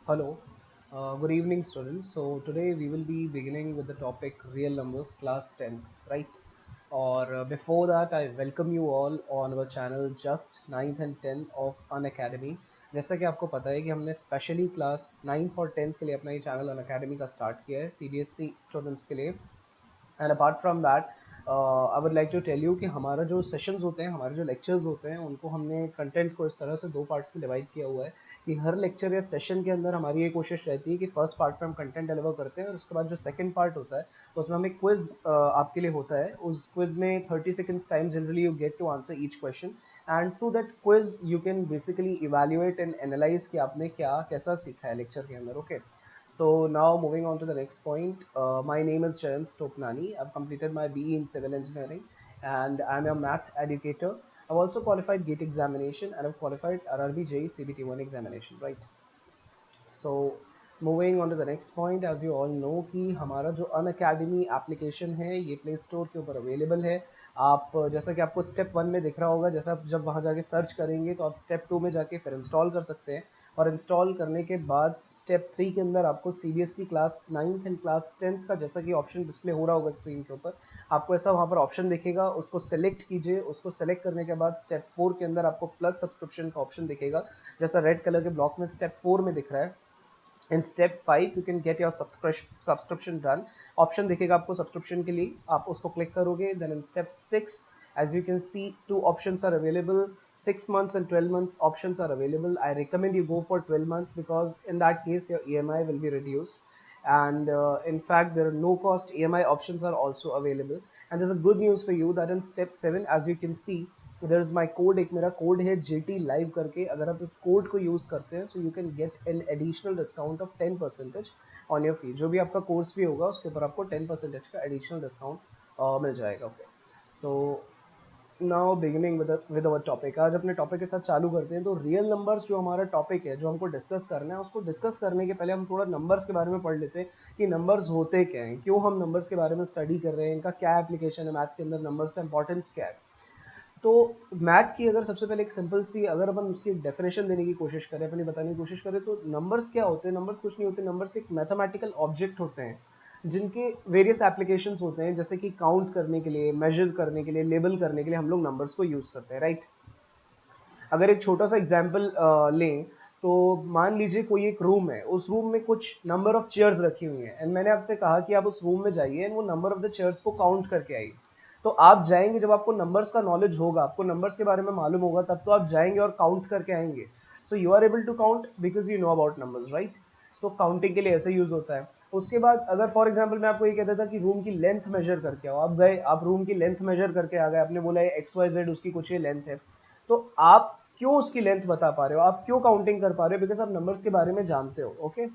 Hello, good evening, students. So today we will be beginning with the topic real numbers, class 10th, right? Or before that, I welcome you all on our channel just 9th and 10th of An Academy. जैसा कि आपको पता है कि हमने specially class 9th और 10th के लिए अपना ये चैनल अन अकेडमी का स्टार्ट किया है सीबीएसई स्टूडेंट्स के लिए। And apart from that I would like to tell you कि हमारा जो सेशंस होते हैं, हमारे जो लेक्चर्स होते हैं, उनको हमने कंटेंट को इस तरह से दो पार्ट्स में डिवाइड किया हुआ है कि हर लेक्चर या सेशन के अंदर हमारी ये कोशिश रहती है कि फर्स्ट पार्ट में हम कंटेंट डिलीवर करते हैं और उसके बाद जो सेकंड पार्ट होता है उसमें हमें क्विज आपके लिए होता है। उस क्विज में 30 seconds time generally you get to answer each question and through that quiz you can basically evaluate and analyse कि आपने क्या कैसा सीखा है लेक्चर के अंदर। Okay, so now moving on to the next point. My name is Jayant Topnani. I've completed my BE in Civil Engineering and I'm a math educator. I've also qualified GATE examination and I've qualified RRB JEE CBT1 examination, right? So moving on to the next point, as you all know कि हमारा जो Unacademy application है ये play store के ऊपर available है। आप जैसा कि आपको स्टेप 1 में दिख रहा होगा, जैसा आप जब वहाँ जाके सर्च करेंगे तो आप स्टेप 2 में जाके फिर इंस्टॉल कर सकते हैं और इंस्टॉल करने के बाद स्टेप 3 के अंदर आपको CBSE class 9th and class 10th का जैसा कि ऑप्शन डिस्प्ले हो रहा होगा स्क्रीन के ऊपर, आपको ऐसा वहाँ पर ऑप्शन दिखेगा। उसको सेलेक्ट कीजिए। उसको सेलेक्ट करने के बाद स्टेप 4 के अंदर आपको प्लस सब्सक्रिप्शन का ऑप्शन दिखेगा, जैसा रेड कलर के ब्लॉक में स्टेप 4 में दिख रहा है। In step 5 you can get your subscription done. Option दिखेगा आपको सब्सक्रिप्शन के लिए, आप उसको क्लिक करोगे। Then in step 6 as you can see two options are available, 6 months and 12 months options are available. I recommend you go for 12 months because in that case your EMI will be reduced, and in fact there are no cost EMI options are also available. And there's a good news for you that in step 7 as you can see there is my code. एक मेरा code है GT live करके। अगर आप इस code को use करते हैं so you can get an additional discount of 10% on your फी। जो भी आपका कोर्स फी होगा उसके ऊपर आपको 10% का एडिशनल डिस्काउंट मिल जाएगा। Okay, so now beginning with our topic. आज अपने टॉपिक के साथ चालू करते हैं। तो रियल नंबर्स जो हमारा टॉपिक है, जो हमको डिस्कस करना है, उसको डिस्कस करने के पहले हम थोड़ा नंबर्स के बारे में पढ़ लेते हैं कि नंबर्स होते क्या हैं, क्यों हम नंबर्स के बारे में स्टडी कर रहे हैं, इनका क्या एप्लीकेशन है मैथ के अंदर, नंबर्स का इंपॉर्टेंस क्या है। तो मैथ की अगर सबसे पहले एक सिंपल सी अगर अपन उसकी डेफिनेशन देने की कोशिश करें, अपनी बताने की कोशिश करें, तो नंबर्स क्या होते हैं। नंबर्स कुछ नहीं होते। नंबर्स एक मैथमेटिकल ऑब्जेक्ट होते हैं जिनके वेरियस एप्लीकेशंस होते हैं, जैसे कि काउंट करने के लिए, मेजर करने के लिए, लेबल करने के लिए हम लोग नंबर्स को यूज करते हैं, राइट। अगर एक छोटा सा एग्जाम्पल लें तो मान लीजिए कोई एक रूम है, उस रूम में कुछ नंबर ऑफ चेयर्स रखी हुई हैं एंड मैंने आपसे कहा कि आप उस रूम में जाइए एंड वो नंबर ऑफ द चेयर्स को काउंट करके आइए। तो आप जाएंगे, जब आपको नंबर्स का नॉलेज होगा, आपको नंबर्स के बारे में मालूम होगा, तब तो आप जाएंगे और काउंट करके आएंगे। So you are able to count because you know about numbers, right. So counting के लिए ऐसे यूज होता है। उसके बाद अगर फॉर एग्जाम्पल मैं आपको ये कहता था कि रूम की लेंथ मेजर करके आओ, आप गए, आप रूम की लेंथ मेजर करके आ गए, आपने बोला XYZ उसकी कुछ ये लेंथ है, तो आप क्यों उसकी लेंथ बता पा रहे हो, आप क्यों काउंटिंग कर पा रहे हो, बिकॉज आप नंबर्स के बारे में जानते हो। ओके,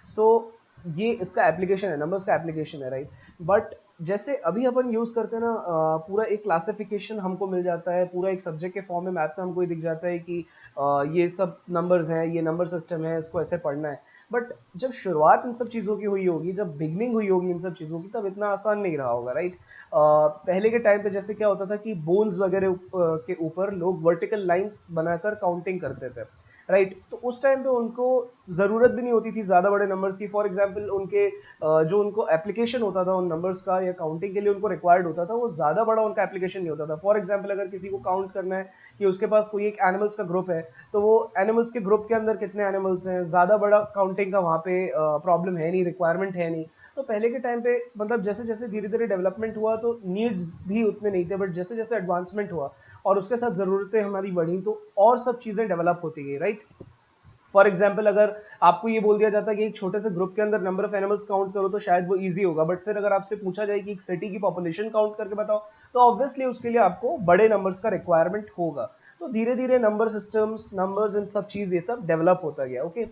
सो ये इसका एप्लीकेशन है, नंबर्स का एप्लीकेशन है, राइट। बट जैसे अभी अपन यूज करते हैं ना, पूरा एक क्लासिफिकेशन हमको मिल जाता है, पूरा एक सब्जेक्ट के फॉर्म में मैथ में हमको ये दिख जाता है कि ये सब नंबर्स हैं, ये नंबर सिस्टम है, इसको ऐसे पढ़ना है। बट जब शुरुआत इन सब चीज़ों की हुई होगी, जब बिगनिंग हुई होगी इन सब चीज़ों की, तब इतना आसान नहीं रहा होगा, राइट। पहले के टाइम पे जैसे क्या होता था कि बोन्स वगैरह के ऊपर लोग वर्टिकल लाइंस बनाकर काउंटिंग करते थे, राइट। तो उस टाइम पे उनको ज़रूरत भी नहीं होती थी ज़्यादा बड़े नंबर्स की। फॉर एग्जांपल उनके जो उनको एप्लीकेशन होता था उन नंबर्स का या काउंटिंग के लिए उनको रिक्वायर्ड होता था, वो ज़्यादा बड़ा उनका एप्लीकेशन नहीं होता था। फॉर एग्जांपल अगर किसी को काउंट करना है कि उसके पास कोई एक एनिमल्स का ग्रुप है, तो वो एनिमल्स के ग्रुप के अंदर कितने एनिमल्स हैं, ज़्यादा बड़ा काउंटिंग का वहाँ पे प्रॉब्लम है नहीं, रिक्वायरमेंट है नहीं। तो पहले के टाइम पे मतलब जैसे जैसे धीरे धीरे डेवलपमेंट हुआ तो नीड्स भी उतने नहीं थे, बट जैसे जैसे एडवांसमेंट हुआ और उसके साथ ज़रूरतें हमारी बढ़ी तो और सब चीज़ें डेवलप होती गई, राइट। फॉर एग्जाम्पल अगर आपको ये बोल दिया जाता है कि एक छोटे से ग्रुप के अंदर नंबर ऑफ एनिमल्स काउंट करो तो शायद वो इजी होगा, बट फिर अगर आपसे पूछा जाए कि एक सिटी की पॉपुलेशन काउंट करके बताओ, तो ऑब्वियसली उसके लिए आपको बड़े नंबर्स का रिक्वायरमेंट होगा। तो धीरे धीरे नंबर सिस्टम्स, नंबर्स इन सब चीज ये सब डेवलप होता गया। Okay,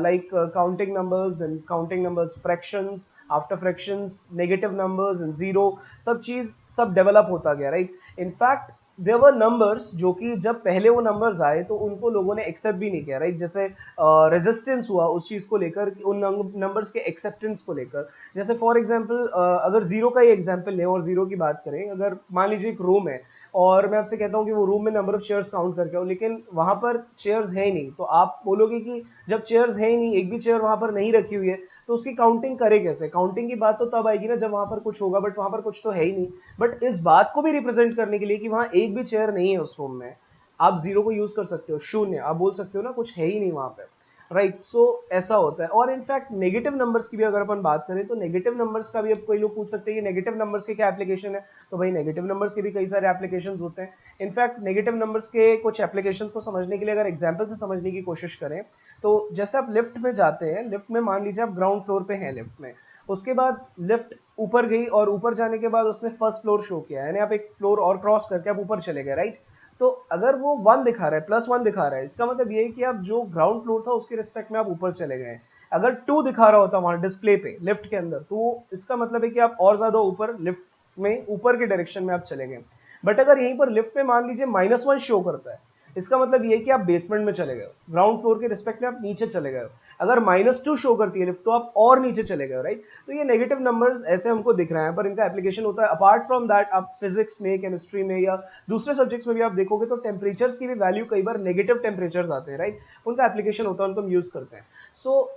like counting numbers, then counting numbers, fractions, after fractions, negative numbers and zero, सब चीज सब डेवलप होता गया, right. In fact there were numbers जो कि जब पहले वो नंबर्स आए तो उनको लोगों ने एक्सेप्ट भी नहीं किया, राइट? जैसे रेजिस्टेंस हुआ उस चीज को लेकर, उन नंबर्स के एक्सेप्टेंस को लेकर। जैसे फॉर एग्जांपल अगर जीरो का ही एग्जांपल लें और जीरो की बात करें, अगर मान लीजिए एक रूम है और मैं आपसे कहता हूँ कि वो रूम में नंबर ऑफ चेयर्स काउंट करके आओ, लेकिन वहां पर चेयर्स है ही नहीं, तो आप बोलोगे कि जब चेयर्स है ही नहीं, एक भी चेयर वहां पर नहीं रखी हुई है, तो उसकी काउंटिंग करे कैसे? काउंटिंग की बात तो तब आएगी ना जब वहां पर कुछ होगा, बट वहां पर कुछ तो है ही नहीं। बट इस बात को भी रिप्रेजेंट करने के लिए कि वहां एक भी चेयर नहीं है उस रूम में, आप जीरो को यूज कर सकते हो, शून्य आप बोल सकते हो ना, कुछ है ही नहीं वहां पे, राइट? सो ऐसा होता है। और इनफैक्ट नेगेटिव नंबर्स की भी अगर अपन बात करें तो नेगेटिव नंबर्स का भी अब कोई लोग पूछ सकते हैं कि नेगेटिव नंबर्स के क्या एप्लीकेशन है, तो भाई नेगेटिव नंबर्स के भी कई सारे एप्लीकेशन होते हैं। इनफैक्ट नेगेटिव नंबर्स के कुछ एप्लीकेशन को समझने के लिए अगर एग्जाम्पल से समझने की कोशिश करें, तो जैसे आप लिफ्ट में जाते हैं, लिफ्ट में मान लीजिए आप ग्राउंड फ्लोर पे हैं लिफ्ट में, उसके बाद लिफ्ट ऊपर गई और ऊपर जाने के बाद उसने फर्स्ट फ्लोर शो किया, यानी आप एक फ्लोर और क्रॉस करके आप ऊपर चले गए, राइट? तो अगर वो वन दिखा रहा है, प्लस वन दिखा रहा है, इसका मतलब ये है कि आप जो ग्राउंड फ्लोर था उसके रिस्पेक्ट में आप ऊपर चले गए। अगर टू दिखा रहा होता वहां डिस्प्ले पे लिफ्ट के अंदर, तो इसका मतलब है कि आप और ज्यादा ऊपर लिफ्ट में ऊपर के डायरेक्शन में आप चले गए। बट अगर यहीं पर लिफ्ट में मान लीजिए माइनस वन शो करता है, इसका मतलब ये है कि आप बेसमेंट में चले गए, ग्राउंड फ्लोर के रिस्पेक्ट में आप नीचे चले गए। अगर माइनस टू शो करती है लिफ्ट, तो आप और नीचे चले गए, राइट? तो ये नेगेटिव नंबर्स ऐसे हमको दिख रहे हैं, पर इनका एप्लीकेशन होता है अपार्ट फ्रॉम दैट। आप फिजिक्स में, केमिस्ट्री में या दूसरे सब्जेक्ट्स में भी आप देखोगे तो टेम्परेचर्स की भी वैल्यू कई बार नेगेटिव टेम्परेचर्स आते हैं, राइट? उनका एप्लीकेशन होता है, उनको हम यूज करते हैं। So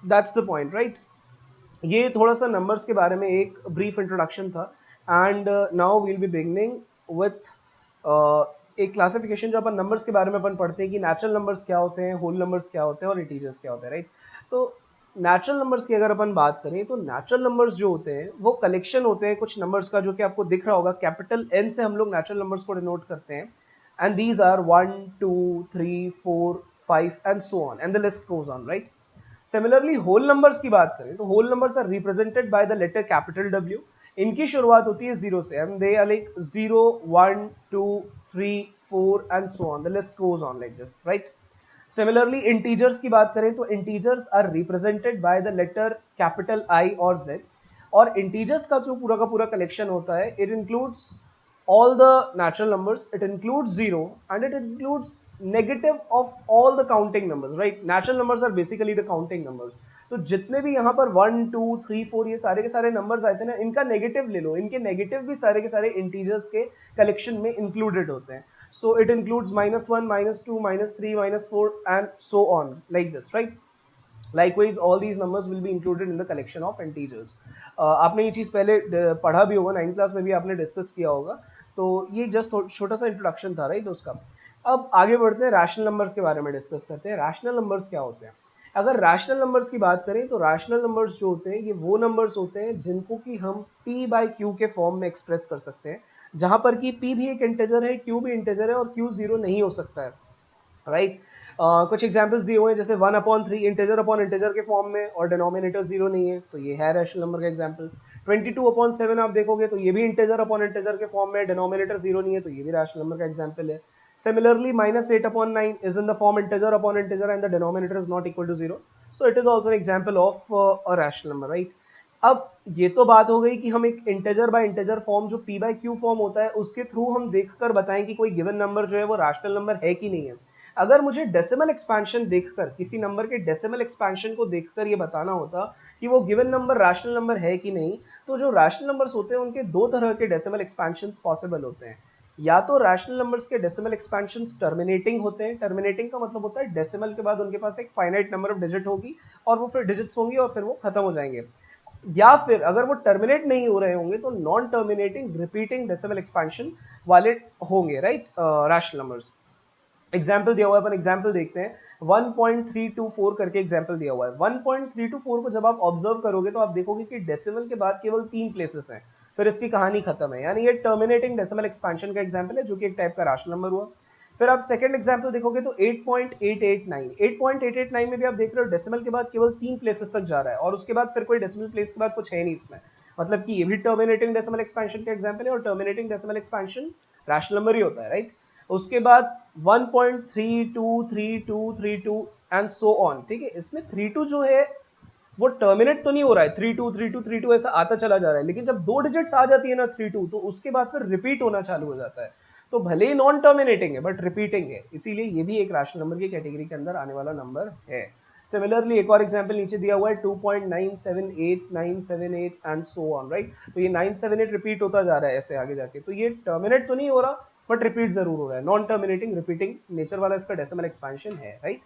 that's the point, right? ये थोड़ा सा नंबर्स के बारे में एक ब्रीफ इंट्रोडक्शन था। And now we'll be beginning with एक क्लासिफिकेशन जो अपन नंबर्स के बारे में अपन पढ़ते हैं कि नेचुरल नंबर्स क्या होते हैं, होल नंबर्स क्या होते हैं और इंटीजर्स क्या होते हैं, राइट? तो नेचुरल नंबर्स की अगर अपन बात करें तो नेचुरल नंबर्स जो होते हैं वो कलेक्शन होते हैं कुछ नंबर्स का, जो कि आपको दिख रहा होगा, कैपिटल एन से हम लोग नेचुरल नंबर्स को डिनोट करते हैं। And these are 1 2 3 4 5 and so on and the list goes on, right? Similarly whole numbers की बात करें तो whole numbers are represented by the letter capital W. इनकी शुरुआत होती है जीरो से, and they are like 0 1 2 3 4 and so on, the list goes on like this, right? Similarly integers की बात करें तो integers are represented by the letter capital I और जेड। और इंटीजर्स का जो पूरा का पूरा कलेक्शन होता है, it includes all the natural numbers, it includes zero and it includes negative of all the counting numbers, right? Natural numbers are basically the counting numbers. तो जितने भी यहाँ पर 1 2 3 4 ये सारे के सारे नंबर्स आए थे ना, इनका नेगेटिव ले लो, इनके नेगेटिव भी सारे के सारे इंटीजर्स के कलेक्शन में इंक्लूडेड होते हैं। So it includes -1 -2 -3 -4 and so on like this, right? Likewise, all these numbers will be included in the collection of integers. आपने ये चीज पहले पढ़ा भी होगा, 9th क्लास में भी आपने डिस्कस किया होगा। तो ये जस्ट छोटा सा इंट्रोडक्शन था, राइट, उसका। अब आगे बढ़ते हैं, रैशनल नंबर्स के बारे में डिस्कस करते हैं। रैशनल नंबर्स क्या होते हैं? अगर रैशनल नंबर्स की बात करें तो रैशनल नंबर्स जो होते हैं ये वो नंबर्स होते हैं जिनको कि हम p बाई क्यू के फॉर्म में एक्सप्रेस कर सकते हैं, जहां पर कि p भी एक इंटेजर है, q भी इंटेजर है और q जीरो नहीं हो सकता है, राइट? कुछ एग्जांपल्स दिए हुए हैं, जैसे 1/3 इंटेजर अपॉन इंटेजर के फॉर्म में और डिनोमिनेटर जीरो नहीं है, तो ये है रैशनल नंबर का एग्जांपल। 22/7 आप देखोगे तो ये भी इंटेजर अपॉन इंटेजर के फॉर्म में, डिनोमिनेटर जीरो नहीं है, तो ये भी रैशनल नंबर का एग्जांपल है। Similarly -8/9 is in the form integer upon integer and the denominator is not equal to zero, so it is also an example of a rational number, right? अब ये तो बात हो गई कि हम एक इंटेजर बाय इंटेजर फॉर्म जो p बाय क्यू फॉर्म होता है उसके थ्रू हम देखकर बताएं कि कोई गिवन नंबर जो है वो रैशनल नंबर है कि नहीं है। अगर मुझे डेसिमल एक्सपेंशन देखकर, किसी नंबर के डेसिमल एक्सपेंशन को देखकर ये बताना होता कि वो गिवन नंबर रैशनल नंबर है कि नहीं, तो जो रैशनल नंबर्स होते हैं उनके दो तरह के डेसिमल एक्सपेंशंस पॉसिबल होते हैं। या तो रैशनल नंबर्स के डेसिमल एक्सपेंशंस टर्मिनेटिंग होते हैं, टर्मिनेटिंग का मतलब होता है डेसिमल के बाद उनके पास एक फाइनाइट नंबर ऑफ डिजिट होगी और वो फिर डिजिट्स होंगी और फिर वो खत्म हो जाएंगे। या फिर अगर वो टर्मिनेट नहीं हो रहे होंगे तो non terminating repeating decimal expansion वाले होंगे, राइट, रैशनल नंबर्स। एग्जाम्पल दिया हुआ है, अपन एग्जाम्पल देखते हैं। 1.324 करके एग्जाम्पल दिया हुआ है। 1.324 को जब आप ऑब्जर्व करोगे तो आप देखोगे कि डेसिमल के बाद केवल 3 प्लेसेस हैं, फिर इसकी कहानी खत्म है, यानी ये टर्मिनेटिंग डेसिमल एक्सपेंशन का एग्जाम्पल है, जो कि एक टाइप का रैशनल नंबर हुआ। फिर आप सेकंड एग्जाम्पल देखोगे तो 8.889, 8.889 में भी आप देख रहे हो डेसिमल के बाद केवल 3 प्लेसेस तक जा रहा है और उसके बाद फिर कोई डेसिमल प्लेस के बाद कुछ है नहीं इसमें, मतलब कि ये भी टर्मिनेटिंग डेसिमल एक्सपेंशन का एग्जाम्पल है और terminating decimal expansion rational number ही होता है, राइट? उसके बाद 1.323232 एंड सो ऑन, ठीक है? इसमें 32 जो है वो टर्मिनेट तो नहीं हो रहा है, 323232 ऐसा आता चला जा रहा है, लेकिन जब दो डिजिट्स आ जाती है ना 32, तो उसके बाद फिर रिपीट होना चालू हो जाता है। तो भले ही नॉन टर्मिनेटिंग है बट रिपीटिंग है, इसीलिए ये भी एक रैशनल नंबर की कैटेगरी के अंदर आने वाला नंबर है। सिमिलरली एक और एग्जांपल नीचे दिया हुआ है 2.978 एंड सो ऑन, राइट। तो ये 978 रिपीट होता जा रहा है ऐसे आगे जाके, तो ये टर्मिनेट तो नहीं हो रहा बट रिपीट जरूर हो रहा है, नॉन टर्मिनेटिंग रिपीटिंग नेचर वाला इसका डेसिमल एक्सपेंशन है, राइट।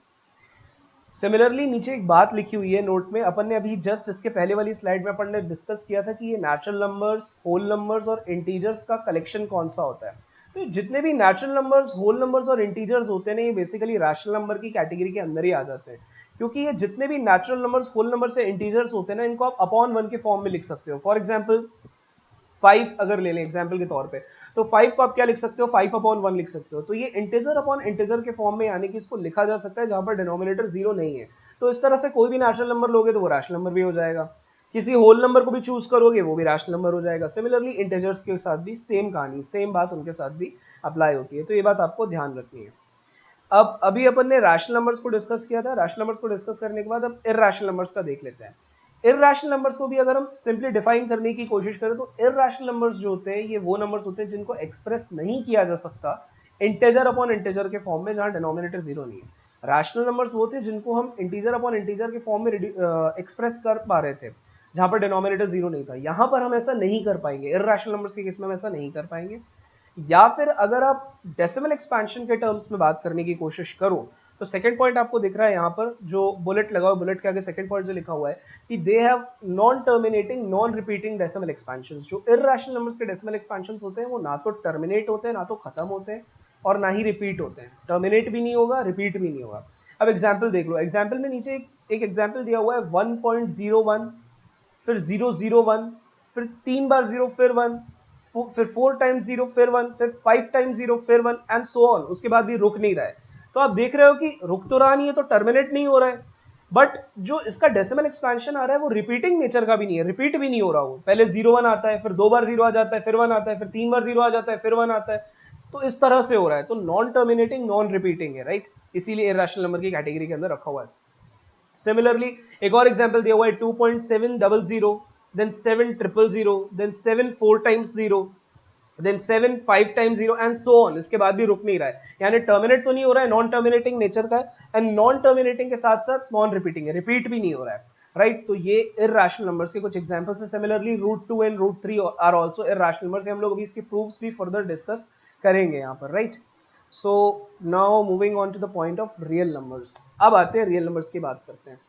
सिमिलरली नीचे एक बात लिखी हुई है नोट में, अपन ने अभी जस्ट इसके पहले वाली स्लाइड में अपन ने डिस्कस किया था कि ये नेचुरल नंबर्स, होल नंबर्स और इंटीजर्स का कलेक्शन कौन सा होता है। तो जितने भी नेचुरल नंबर्स, होल नंबर्स और इंटीजर्स होते हैं, ये बेसिकली रैशनल नंबर की कैटेगरी के अंदर ही आ जाते हैं, क्योंकि ये जितने भी नेचुरल नंबर्स, होल नंबर्स या इंटीजर्स होते हैं ना, इनको आप अपॉन वन के फॉर्म में लिख सकते हो। फॉर एग्जाम्पल 5 अगर ले लें एग्जाम्पल के तौर पे, तो 5 को आप क्या लिख सकते हो, 5 अपॉन 1 लिख सकते हो। तो ये इंटीजर अपॉन इंटीजर के फॉर्म में, यानी कि इसको लिखा जा सकता है जहां पर डिनोमिनेटर जीरो नहीं है। तो इस तरह से कोई भी नेचुरल नंबर लोगे तो वो रैशनल नंबर भी हो जाएगा, किसी होल नंबर को भी चूज करोगे वो भी रैशनल नंबर हो जाएगा। सिमिलरली इंटीजर्स के साथ भी सेम कहानी, सेम बात उनके साथ भी अप्लाई होती है, तो ये बात आपको ध्यान रखनी है। अब अभी अपन ने रैशनल नंबर्स को डिस्कस किया था, रैशनल नंबर्स को डिस्कस करने के बाद अब इरैशनल नंबर्स का देख लेते हैं। इरैशनल नंबर्स को भी अगर हम सिंपली डिफाइन करने की कोशिश करें तो इरैशनल नंबर्स जो होते हैं ये वो नंबर्स होते हैं जिनको एक्सप्रेस नहीं किया जा सकता इंटीजर अपॉन इंटीजर के फॉर्म में, जहां डिनोमिनेटर जीरो नहीं है। रैशनल नंबर्स वो थे जिनको हम इंटीजर अपॉन इंटीजर के फॉर्म में एक्सप्रेस कर पा रहे थे जहां पर डिनोमिनेटर जीरो नहीं था। यहां पर हम ऐसा नहीं कर पाएंगे, इरैशनल नंबर्स के केस में हम ऐसा नहीं कर पाएंगे। या फिर अगर आप डेसिमल एक्सपेंशन के टर्म्स में बात करने की कोशिश करो तो सेकंड पॉइंट आपको दिख रहा है यहाँ पर जो बुलेट लगा हुआ, बुलेट के आगे सेकंड पॉइंट जो लिखा हुआ है कि they have non terminating non repeating decimal expansions. जो इरैशनल नंबर्स के डेसिमल एक्सपेंशंस होते हैं वो ना तो टर्मिनेट होते हैं, ना तो खत्म होते हैं और ना ही रिपीट होते हैं। टर्मिनेट भी नहीं होगा, रिपीट भी नहीं होगा। अब एग्जाम्पल देख लो, एग्जाम्पल में नीचे एक एग्जाम्पल दिया हुआ है 1.01, फिर 001, फिर 3 बार 0, फिर 1, फिर 4 टाइम्स 0, फिर 1, फिर 5 टाइम्स 0, फिर 1 एंड सो ऑन। उसके बाद भी रुक नहीं रहा है। तो आप देख रहे हो कि रुक तो रहा नहीं है, तो टर्मिनेट नहीं हो रहा है, बट जो इसका डेसिमल एक्सपेंशन आ रहा है वो रिपीटिंग नेचर का भी नहीं है, रिपीट भी नहीं हो रहा। वो पहले 0 1 आता है, फिर 2 बार 0 आ जाता है, फिर 1 आता है, फिर 3 बार 0 आ जाता है, फिर 1 आता है। तो इस तरह से हो रहा है, तो नॉन टर्मिनेटिंग नॉन रिपीटिंग है, राइट। इसीलिए इरैशनल नंबर की कैटेगरी के अंदर रखा हुआ है। सिमिलरली एक और एग्जांपल दिया हुआ है 2.700, then 700, then 7 4 times 0, then 7 5 times 0 and so on. इसके बाद भी रुक नहीं रहा है, यानी टर्मिनेट तो नहीं हो रहा है, नॉन टर्मिनेटिंग नेचर का है, एंड नॉन टर्मिनेटिंग के साथ साथ नॉन रिपीटिंग है, रिपीट भी नहीं हो रहा है, राइट। तो ये इरैशनल नंबर्स के कुछ एग्जांपल्स हैं। Similarly √2 and √3 are also irrational numbers. हम लोग अभी इसके प्रूफ्स भी फर्दर डिस्कस करेंगे यहाँ पर, right. So now moving on to the point of real numbers. अब आते हैं रियल नंबर्स की बात करते हैं।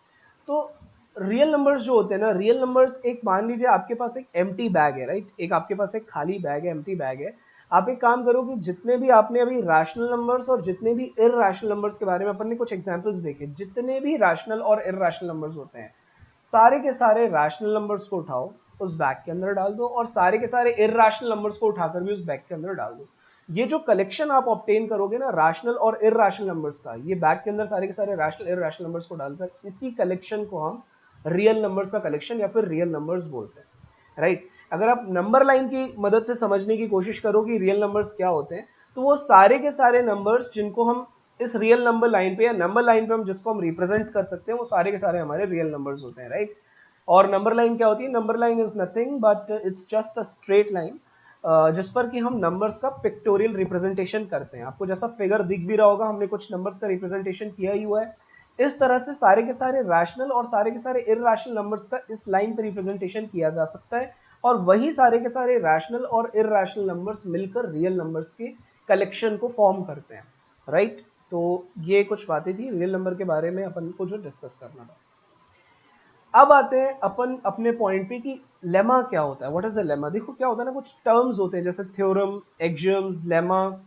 तो रियल नंबर्स जो होते हैं ना, रियल नंबर्स, एक मान लीजिए आपके पास एक एम्प्टी बैग है, राइट। एक आपके पास एक खाली बैग है, एम्प्टी बैग है। आप एक काम करो कि जितने भी आपने अभी रैशनल नंबर्स और जितने भी इरैशनल नंबर्स के बारे में अपन ने कुछ एग्जांपल्स देखे, जितने भी रैशनल और इरैशनल नंबर्स होते हैं, सारे के सारे रैशनल नंबर्स को उठाओ, उस बैग के अंदर डाल दो, और सारे के सारे इरैशनल नंबर्स को उठाकर भी उस बैग के अंदर डाल दो। ये जो कलेक्शन आप ऑब्टेन करोगे ना रैशनल और इरैशनल नंबर्स का, ये बैग के अंदर सारे के सारे रैशनल इरैशनल नंबर्स को डालकर, इसी कलेक्शन को हम रियल नंबर्स का कलेक्शन या फिर रियल नंबर्स बोलते हैं, राइट। अगर आप नंबर लाइन की मदद से समझने की कोशिश करो कि रियल नंबर्स क्या होते हैं, तो वो सारे के सारे नंबर्स जिनको हम इस रियल नंबर लाइन पे या नंबर लाइन पे हम जिसको हम रिप्रेजेंट कर सकते हैं, वो सारे के सारे हमारे रियल नंबर्स होते हैं, राइट। और नंबर लाइन क्या होती है? Number line is nothing but it's just a straight line जिस पर कि हम नंबर्स का पिक्टोरियल रिप्रेजेंटेशन करते हैं। आपको जैसा फिगर दिख भी रहा होगा, हमने कुछ नंबर्स का रिप्रेजेंटेशन किया ही हुआ है। इस तरह से सारे के सारे रैशनल और सारे के सारे इरैशनल नंबर्स का इस लाइन पर रिप्रेजेंटेशन किया जा सकता है, और वही सारे के सारे रैशनल और इरैशनल नंबर्स मिलकर रियल नंबर्स के कलेक्शन को फॉर्म करते हैं, राइट। तो ये कुछ बातें थी रियल नंबर के बारे में अपन को जो डिस्कस करना था। अब आते हैं अपन अपने पॉइंट पे कि लेमा क्या होता है, व्हाट इज अ लेमा। देखो क्या होता है ना, कुछ टर्म्स होते हैं जैसे थ्योरम, एक्सियम्स, लेमा,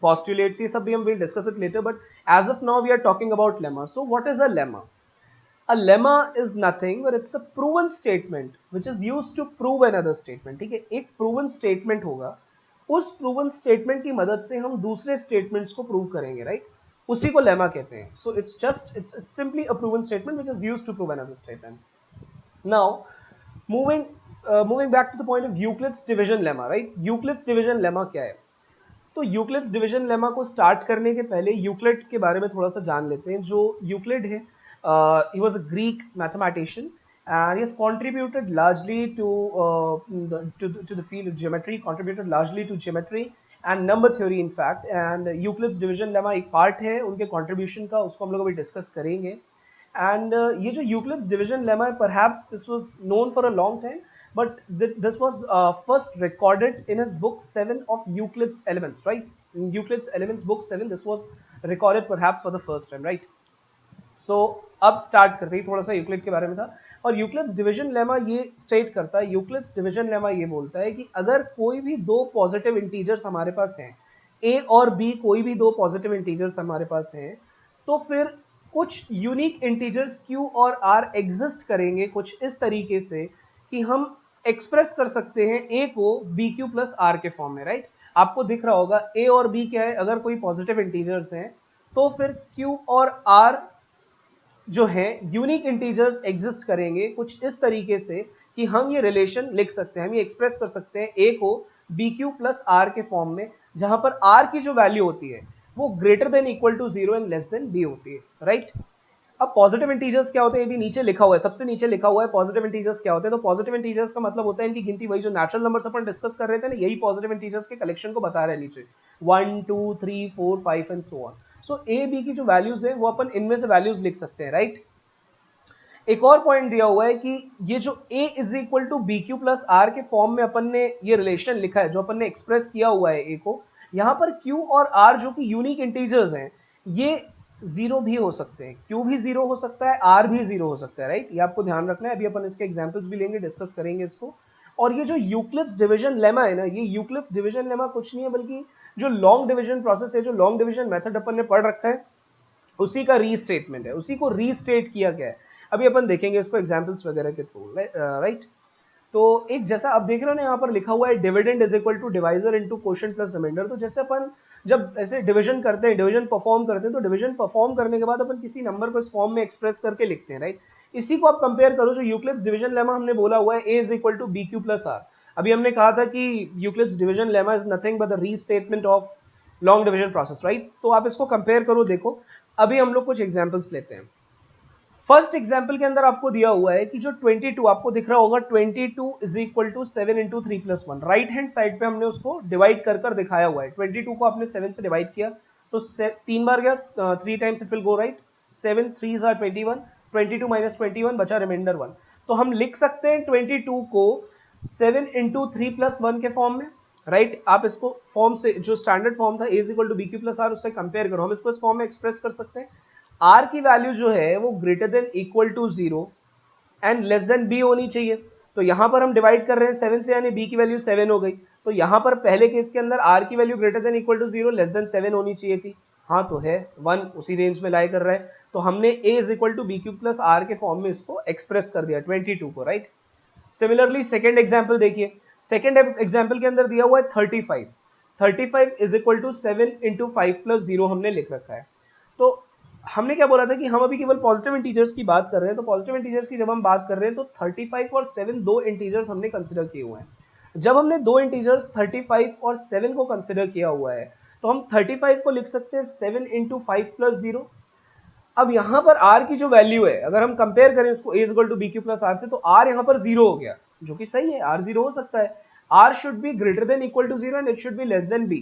postulates, ये सब भी हम will discuss it later, but as of now we are talking about lemma. So what is a lemma? A lemma is nothing but it's a proven statement which is used to prove another statement। ठीक है, एक proven statement होगा, उस proven statement की मदद से हम दूसरे statements को prove करेंगे, right? उसी को लेमा कहते हैं। So it's simply a proven statement which is used to prove another statement। Now moving back to the point of Euclid's division lemma, right? Euclid's division lemma क्या है? तो Euclid's division lemma को start करने के पहले Euclid के बारे में थोड़ा सा जान लेते हैं। जो यूक्लिड है, he was a Greek mathematician and he has contributed largely to the field of geometry, contributed largely to geometry and number theory in fact, and Euclid's division lemma एक पार्ट है उनके कंट्रीब्यूशन का, उसको हम लोग अभी discuss करेंगे। And ये जो यूक्लिड्स डिवीजन लेमा है, perhaps this was known for a long time, but this was first recorded in his book 7 of Euclid's Elements, right? In Euclid's Elements book 7 this was recorded perhaps for the first time, right? सो अब start करते ही थोड़ा सा Euclid के बारे में था, और Euclid's division lemma ये स्टेट करता है, यूक्लिड्स डिवीजन लेमा ये बोलता है कि अगर कोई भी दो पॉजिटिव इंटीजर्स हमारे पास हैं, ए और बी कोई भी दो पॉजिटिव इंटीजर्स हमारे पास हैं, तो फिर कुछ यूनिक इंटीजर्स क्यू और आर एग्जिस्ट करेंगे कुछ इस तरीके से कि हम एक्सप्रेस कर सकते हैं ए को बी क्यू प्लस आर के फॉर्म में, राइट? आपको दिख रहा होगा ए और बी क्या है, अगर कोई पॉजिटिव इंटीजर्स हैं तो फिर क्यू और आर जो है यूनिक इंटीजर्स एग्जिस्ट करेंगे कुछ इस तरीके से कि हम ये रिलेशन लिख सकते हैं, हम ये एक्सप्रेस कर सकते हैं ए को बी क्यू प्लस आर के फॉर्म में, जहां पर आर की जो वैल्यू होती है वो greater than equal to zero and less than b होती है, राइट? अब पॉजिटिव इंटीजर्स क्या होते हैं, ये भी नीचे लिखा हुआ है, सबसे नीचे लिखा हुआ है पॉजिटिव इंटीजर्स क्या होते हैं। तो पॉजिटिव इंटीजर्स का मतलब होता है इनकी गिनती, वही जो नेचुरल नंबर्स अपन डिस्कस कर रहे थे ना, यही पॉजिटिव इंटीजर्स के कलेक्शन को बता रहे हैं नीचे, 1 2 3 4 5 and so on. So a b की जो वैल्यूज है वो अपन इनमें से वैल्यूज लिख सकते हैं, राइट? एक और पॉइंट दिया हुआ है कि ये जो a is equal to B Q plus are के फॉर्म में अपन ने ये रिलेशन लिखा है, जो अपन ने एक्सप्रेस किया हुआ है a को, यहां पर q और r जो कि यूनिक इंटीजर्स हैं, ये जीरो भी हो सकते हैं, q भी जीरो हो सकता है, r भी जीरो हो सकता है, राइट? ये आपको ध्यान रखना है, अभी अपन इसके एग्जांपल्स भी लेंगे, डिस्कस करेंगे इसको। और ये जो यूक्लिड्स डिवीजन लेमा है ना, ये यूक्लिड्स डिवीजन लेमा कुछ नहीं है बल्कि जो लॉन्ग डिवीजन प्रोसेस है, जो लॉन्ग डिवीजन मेथड अपन ने पढ़ रखा है, उसी का रीस्टेटमेंट है, उसी को रीस्टेट किया गया है। अभी अपन देखेंगे इसको एग्जांपल्स वगैरह के थ्रू, राइट? तो एक जैसा आप देख रहे हो ना, यहाँ पर लिखा हुआ है dividend is equal to divisor into quotient plus remainder. तो जैसे अपन जब ऐसे डिवीजन करते हैं, डिवीजन परफॉर्म करते हैं, तो डिवीजन परफॉर्म करने के बाद अपन किसी नंबर को इस फॉर्म में एक्सप्रेस करके लिखते हैं, राइट? इसी को आप कंपेयर करो, जो यूक्लिड्स डिवीजन लेमा हमने बोला हुआ है, a is equal to B Q plus r. अभी हमने कहा था कि Euclid's division lemma is nothing but the restatement of long division process, right? तो आप इसको कंपेयर करो, देखो। अभी हम लोग कुछ एग्जांपल्स लेते हैं। फर्स्ट एग्जाम्पल के अंदर आपको दिया हुआ है कि जो 22 आपको दिख रहा होगा, 22 is equal to 7 into 3 plus 1, right hand side पे हमने उसको डिवाइड कर कर दिखाया हुआ है। 22 को आपने 7 से डिवाइड किया तो 3 बार गया, 3 times it will go, right? 7 3s are 21, 22 minus 21 बचा रिमाइंडर 1। तो हम लिख सकते हैं 22 को 7 इंटू 3 प्लस 1 के फॉर्म में, राइट? आप इसको फॉर्म से, जो स्टैंडर्ड फॉर्म था a is equal to B Q plus r, उससे कंपेयर करो, हम इसको इस फॉर्म में एक्सप्रेस कर सकते हैं। आर की वैल्यू जो है वो greater than equal to zero and less than B होनी चाहिए। तो यहां पर हम डिवाइड कर रहे हैं 7 से, यानी बी की वैल्यू 7 हो गई। तो यहां पर पहले केस के अंदर आर की value greater than equal to zero less than 7 होनी चाहिए थी। हाँ तो है, 1 उसी रेंज में लाई कर रहा है। तो हमने a is equal to B Q plus are के फॉर्म में इसको एक्सप्रेस कर दिया 22 को, राइट? सिमिलरली सेकेंड एग्जाम्पल देखिए, सेकेंड एग्जाम्पल के अंदर दिया हुआ है 35। 35 is equal to 7 into 5 plus zero हमने लिख रखा है। तो हमने क्या बोला था कि हम अभी केवल पॉजिटिव इंटीजर्स की बात कर रहे हैं। तो पॉजिटिव इंटीजर्स की जब हम बात कर रहे हैं तो 35 और 7 दो इंटीजर्स हमने कंसिडर किए हुए हैं। जब हमने दो इंटीजर्स 35 और 7 को कंसिडर किया हुआ है तो हम 35 को लिख सकते हैं 7 इंटू 5 प्लस जीरो। अब यहां पर r की जो वैल्यू है, अगर हम कंपेयर करें इसको a is equal to B Q plus r से, तो r यहां पर जीरो हो गया, जो कि सही है, r जीरो हो सकता है। r should be greater than equal to zero and it should be less than b।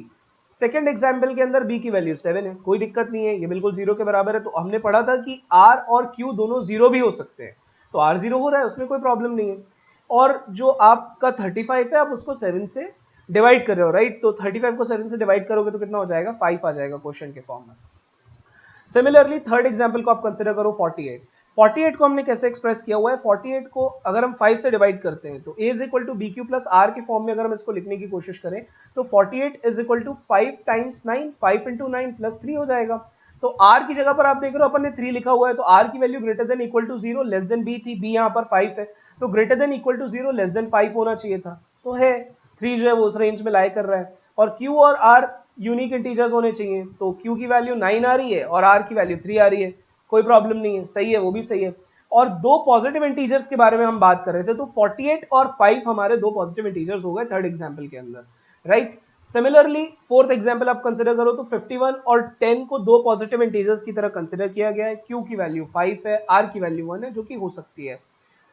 Second example के अंदर b की वैल्यू 7 है, कोई दिक्कत नहीं है, ये बिल्कुल जीरो के बराबर है। तो हमने पढ़ा था कि r और q दोनों जीरो भी हो सकते हैं, तो r जीरो हो रहा है, उसमें कोई प्रॉब्लम नहीं है। और जो आपका 35 है, आप उसको 7 से डिवाइड कर रहे हो, राइट? तो 35 को 7 से डिवाइड करोगे तो कितना हो जाएगा, 5 आ जाएगा क्वेश्चन के फॉर्म में। सिमिलरली थर्ड एग्जांपल को आप कंसीडर करो 48। 48 को हमने कैसे एक्सप्रेस किया हुआ है, 48 को अगर हम 5 से डिवाइड करते हैं तो a is equal to B Q plus are के फॉर्म में अगर हम इसको लिखने की कोशिश करें तो 48 is equal to 5 times 9, 5 into 9 plus 3 हो जाएगा। तो r की जगह पर आप देख रहे हो अपन ने 3 लिखा हुआ है, तो r की value greater than equal to zero less than b थी, b यहाँ पर 5 है, तो greater than equal to zero less than 5 होना चाहिए था, तो है 3 जो है वो उस रेंज में लाई कर रहा है। और q और r यूनिक इंटीजर्स होने चाहिए, तो q की वैल्यू 9 आ रही है और r की वैल्यू 3 आ रही है, कोई प्रॉब्लम नहीं है, सही है, वो भी सही है। और दो पॉजिटिव इंटीजर्स के बारे में हम बात कर रहे थे, तो 48 और 5 हमारे दो पॉजिटिव इंटीजर्स हो गए थर्ड एग्जांपल के अंदर, राइट? सिमिलरली फोर्थ एग्जांपल आप कंसीडर करो तो 51 और 10 को दो पॉजिटिव इंटीजर्स की तरह कंसीडर किया गया है। q की वैल्यू 5 है, r की वैल्यू 1 है, जो कि हो सकती है,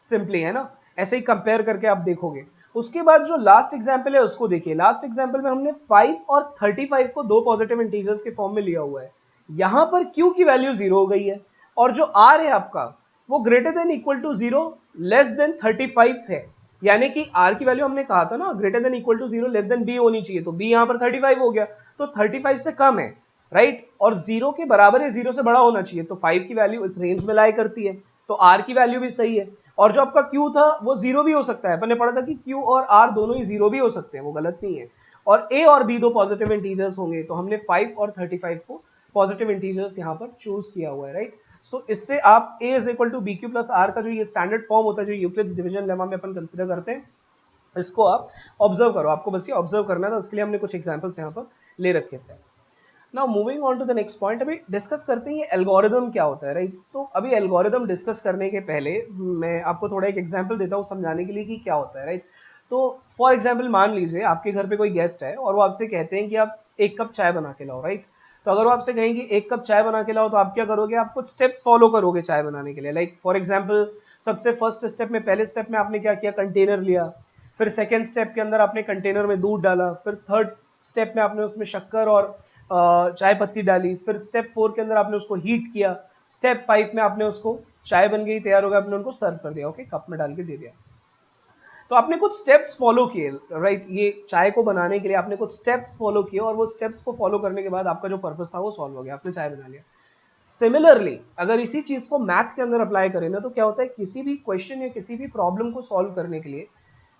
सिंपली, है ना? ऐसे ही कंपेयर करके आप देखोगे। उसके बाद जो लास्ट एग्जाम्पल है उसको देखिए। लास्ट एग्जाम्पल में हमने 5 और 35 को दो पॉजिटिव इंटीजर्स के फॉर्म में लिया हुआ है। यहां पर q की वैल्यू 0 हो गई है और जो r है आपका वो greater than equal to 0 less than 35 है। यानी कि r की वैल्यू हमने कहा था ना greater than equal to 0 less than b होनी चाहिए, तो b यहां पर 35 हो गया, तो 35 से कम है, राइट। और 0 के बराबर या 0 से बड़ा होना चाहिए, तो 5 की वैल्यू इस रेंज में लाई करती है, तो r की वैल्यू भी सही है। और जो आपका q था वो 0 भी हो सकता है, अपन ने पढ़ा था कि q और r दोनों ही 0 भी हो सकते हैं, वो गलत नहीं है। और a और b दो पॉजिटिव इंटीजर्स होंगे, तो हमने 5 और 35 को पॉजिटिव इंटीजर्स यहां पर चूज किया हुआ है, राइट। सो इससे आप a is equal to B Q plus are का जो ये स्टैंडर्ड फॉर्म होता है जो यूक्लिड्स डिवीजन लेमा में अपन कंसिडर करते हैं, इसको आप ऑब्जर्व करो। आपको बस ये ऑब्जर्व करना था, उसके लिए हमने कुछ एग्जांपल्स यहाँ पर ले रखे थे। Now moving on to the next point, अभी डिस्कस करते हैं ये एल्गोरिदम क्या होता है, राइट। तो अभी एल्गोरिदम डिस्कस करने के पहले मैं आपको थोड़ा एक एग्जांपल देता हूँ समझाने के लिए कि क्या होता है, राइट। तो फॉर एग्जांपल मान लीजिए आपके घर पे कोई गेस्ट है और वो आपसे कहते हैं कि आप 1 कप चाय बना के लाओ, राइट। तो अगर वो आपसे कहेंगे 1 कप चाय बना के लाओ, तो आप क्या करोगे, आप कुछ स्टेप्स फॉलो करोगे चाय बनाने के लिए। लाइक फॉर एग्जाम्पल सबसे फर्स्ट स्टेप में, पहले स्टेप में आपने क्या किया, कंटेनर लिया। फिर सेकेंड स्टेप के अंदर आपने कंटेनर में दूध डाला। फिर थर्ड स्टेप में आपने उसमें शक्कर और चाय पत्ती डाली। फिर स्टेप 4 के अंदर आपने उसको हीट किया। स्टेप 5 में आपने उसको, चाय बन गई, तैयार हो गया, आपने उनको सर्व कर दिया, ओके, कप में डाल के दे दिया। तो आपने कुछ स्टेप्स फॉलो किए, राइट। ये चाय को बनाने के लिए आपने कुछ स्टेप्स फॉलो किए और वो स्टेप्स को फॉलो करने के बाद आपका जो पर्पस था वो सॉल्व हो गया, आपने चाय बना लिया। सिमिलरली अगर इसी चीज को मैथ के अंदर अप्लाई करें ना, तो क्या होता है, किसी भी क्वेश्चन या किसी भी प्रॉब्लम को सॉल्व करने के लिए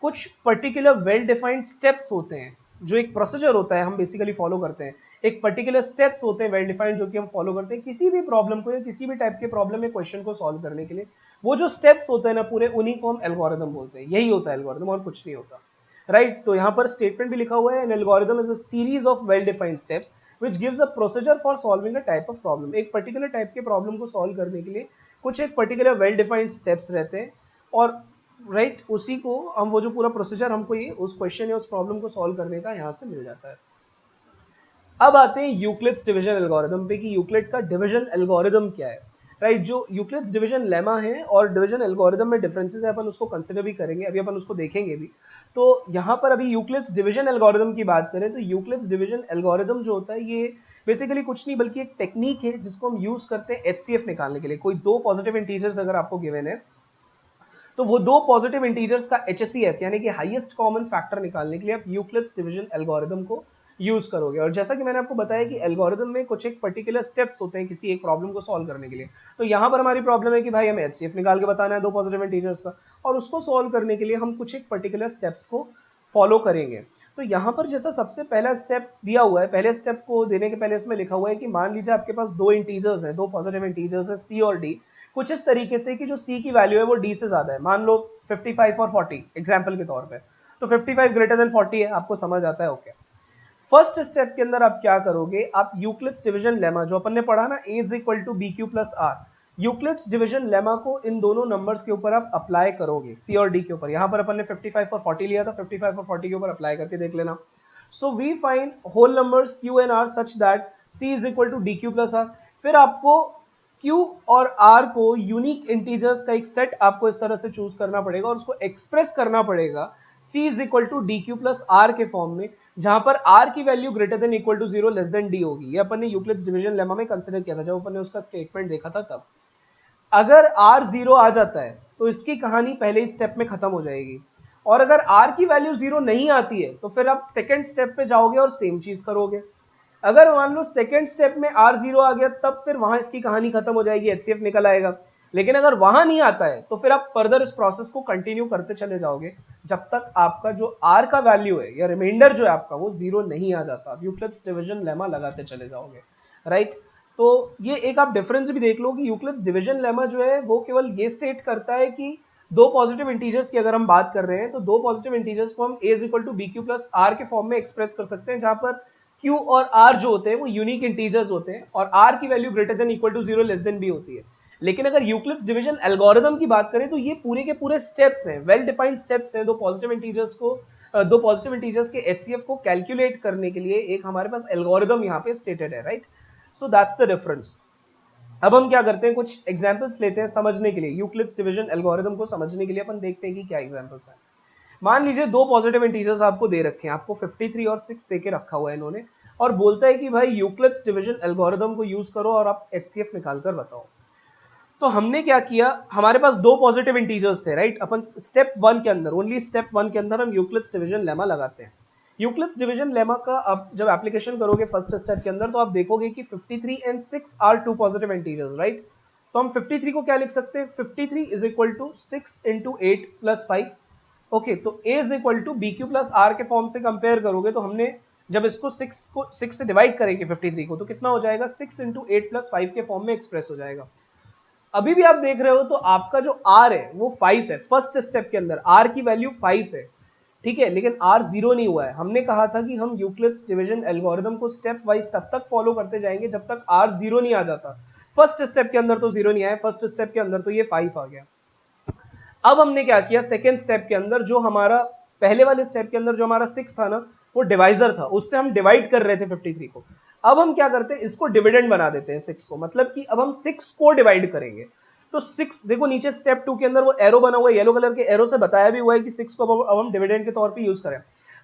कुछ पर्टिकुलर वेल डिफाइंड स्टेप्स होते हैं, जो एक प्रोसीजर होता है हम बेसिकली फॉलो करते हैं। एक पर्टिकुलर स्टेप्स होते हैं वेल डिफाइंड जो कि हम फॉलो करते हैं किसी भी प्रॉब्लम को या किसी भी टाइप के प्रॉब्लम या क्वेश्चन को सॉल्व करने के लिए। वो जो स्टेप्स होते हैं ना पूरे, उन्हीं को हम एल्गोरिदम बोलते हैं। यही होता है एल्गोरिदम और कुछ नहीं होता, राइट। तो यहां पर स्टेटमेंट भी लिखा हुआ है, N algorithm is a series of well defined steps which gives a procedure for solving a type of problem। एक पर्टिकुलर टाइप के प्रॉब्लम को सॉल्व करने के लिए कुछ एक पर्टिकुलर वेल डिफाइंड स्टेप्स रहते हैं, और राइट उसी को हम, वो जो पूरा प्रोसीजर हमको ये उस क्वेश्चन या उस प्रॉब्लम को सॉल्व करने का यहाँ से मिल जाता है। अब आते हैं यूक्लिड्स डिवीजन एल्गोरिदम पे कि यूक्लिड का डिवीजन एल्गोरिदम क्या है, राइट। जो यूक्लिड्स डिवीजन लेमा है और डिवीजन एल्गोरिदम में डिफरेंसेस है, अपन उसको कंसिडर भी करेंगे, अभी अपन उसको देखेंगे भी। तो यहाँ पर अभी यूक्लिड्स डिवीजन एल्गोरिदम की बात करें तो यूक्लिड्स डिवीजन एल्गोरिदम जो होता है ये बेसिकली कुछ नहीं बल्कि एक टेक्निक है जिसको हम यूज करते हैं एचसीएफ निकालने के लिए। कोई दो पॉजिटिव इंटीजर्स अगर आपको गिवन है, तो वो दो पॉजिटिव इंटीजर्स का एचसीएफ यानी कि हाईएस्ट कॉमन फैक्टर निकालने के लिए आप यूक्लिड्स डिवीजन एल्गोरिदम को यूज करोगे। और जैसा कि मैंने आपको बताया कि एल्गोरिदम में कुछ एक पर्टिकुलर स्टेप्स होते हैं किसी एक प्रॉब्लम को सॉल्व करने के लिए। तो यहां पर हमारी प्रॉब्लम है कि भाई हमें एचसीएफ निकाल के बताना है दो पॉजिटिव इंटीजर्स का, और उसको सॉल्व करने के लिए हम कुछ एक पर्टिकुलर स्टेप्स को फॉलो करेंगे। तो यहां पर जैसा सबसे पहला स्टेप दिया हुआ है, पहले स्टेप को देने के पहले इसमें लिखा हुआ है कि मान लीजिए आपके पास दो इंटीजर्स हैं, दो पॉजिटिव इंटीजर्स है सी और डी, कुछ इस तरीके से कि जो सी की वैल्यू है वो डी से ज्यादा है। मान लो 55 और 40 एग्जांपल के तौर पे, तो 55 ग्रेटर देन 40 है, आपको समझ आता है, ओके। फर्स्ट स्टेप के अंदर आप क्या करोगे, आप यूक्लिड्स डिवीजन लेमा जो अपन ने पढ़ा ना, a is equal to B Q plus r, Euclid's division lemma को इन दोनों नंबर्स के ऊपर आप अप्लाई करोगे, सी और डी के ऊपर। यहां पर अपन ने 55 और 40 लिया था, 55 और 40 के ऊपर अप्लाई करके देख लेना। So we find whole numbers q and r such that c is equal to d q plus r. फिर आपको q और r को यूनिक इंटीजर्स का एक सेट आपको इस तरह से चूज करना पड़ेगा और उसको एक्सप्रेस करना पड़ेगा c is equal to d q plus are के फॉर्म में, जहां पर r की value greater than equal to 0 less than d होगी। ये अपन ने यूक्लिड्स डिवीजन लेमा में कंसीडर किया था जब अपन ने उसका स्टेटमेंट देखा था तब। अगर r 0 आ जाता है तो इसकी कहानी पहले ही स्टेप में खत्म हो जाएगी, और अगर r की वैल्यू 0 नहीं आती है तो फिर आप सेकेंड स्टेप पे जाओगे और सेम चीज करोगे। अगर मान लो सेकेंड स्टेप में r0 आ गया तब फिर वहां इसकी कहानी खत्म हो जाएगी, एचसीएफ निकल आएगा। लेकिन अगर वहां नहीं आता है तो फिर आप फर्दर इस प्रोसेस को कंटिन्यू करते चले जाओगे जब तक आपका जो r का वैल्यू है या रिमाइंडर जो है आपका वो 0 नहीं आ जाता। आप यूक्लिड्स डिवीजन लेमा लगाते चले जाओगे, राइट। तो ये एक आप डिफरेंस भी देख लो कि यूक्लिड्स डिवीजन लेमा जो है वो केवल ये स्टेट करता है कि दो पॉजिटिव इंटीजर्स की अगर हम बात कर रहे हैं तो दो पॉजिटिव इंटीजर्स को हम a is equal to B Q plus are के फॉर्म में एक्सप्रेस कर सकते हैं, जहां पर q और r जो होते हैं वो यूनिक इंटीजर्स होते हैं और r की value greater than equal to 0 less than b होती है। लेकिन अगर यूक्लिड्स डिवीजन एल्गोरिदम की बात करें तो ये पूरे के पूरे स्टेप्स हैं, वेल डिफाइंड स्टेप्स हैं। दो पॉजिटिव इंटीजर्स के एचसीएफ को कैलकुलेट करने के लिए एक हमारे पास एल्गोरिदम यहाँ पे स्टेटेड है, right. So that's the difference. अब हम क्या करते हैं, कुछ एग्जांपल्स लेते हैं समझने के लिए, यूक्लिड्स डिवीजन एल्गोरिदम को समझने के लिए अपन देखते हैं कि क्या एग्जांपल्स हैं। मान लीजिए दो पॉजिटिव इंटीजर्स आपको दे रखे हैं, आपको 53 और 6 दे के रखा हुआ है इन्होंने, और बोलता है कि भाई यूक्लिड्स डिवीजन एल्गोरिथम को यूज करो और आप एचसीएफ निकाल कर बताओ। तो हमने क्या किया, हमारे पास दो पॉजिटिव इंटीजर्स थे, राइट। अपन स्टेप वन के अंदर, ओनली स्टेप वन के अंदर हम यूक्लिड्स डिवीजन लेमा लगाते हैं। यूक्लिड्स डिवीजन लेमा का आप जब एप्लीकेशन करोगे फर्स्ट स्टेप के अंदर, तो आप देखोगे कि 53 and 6 are two positive integers, right. तो हम 53 को क्या लिख सकते हैं, 53 is equal to 6 into 8 plus 5। Okay, तो a is equal to B Q plus are के फॉर्म से कंपेयर करोगे, तो हमने जब इसको 6 से डिवाइड करेंगे 53 को, तो कितना हो जाएगा, 6 इंटू 8 प्लस 5 के फॉर्म में एक्सप्रेस हो जाएगा। अभी भी आप देख रहे हो तो आपका जो r है वो 5 है, फर्स्ट स्टेप के अंदर r की वैल्यू 5 है, ठीक है, लेकिन r 0 नहीं हुआ है। हमने कहा था कि हम यूक्लिड्स डिवीजन एल्गोरिथम को स्टेप वाइज तब तक फॉलो करते जाएंगे जब तक r 0 नहीं आ जाता। फर्स्ट स्टेप के अंदर तो 0 नहीं आया, फर्स्ट स्टेप के अंदर तो ये 5 आ गया। अब हमने क्या किया, सेकेंड स्टेप के अंदर जो हमारा पहले वाले स्टेप के अंदर जो हमारा 6 था ना, वो डिवाइजर था, उससे हम डिवाइड कर रहे थे 53 को। अब हम क्या करते हैं, इसको डिविडेंड बना देते हैं 6 को, मतलब कि अब हम 6 को डिवाइड करेंगे। तो 6 देखो नीचे स्टेप 2 के अंदर वो एरो बना हुआ है, येलो कलर के एरो से बताया भी हुआ है कि 6 को अब हम डिविडेंड के तौर पे यूज करें।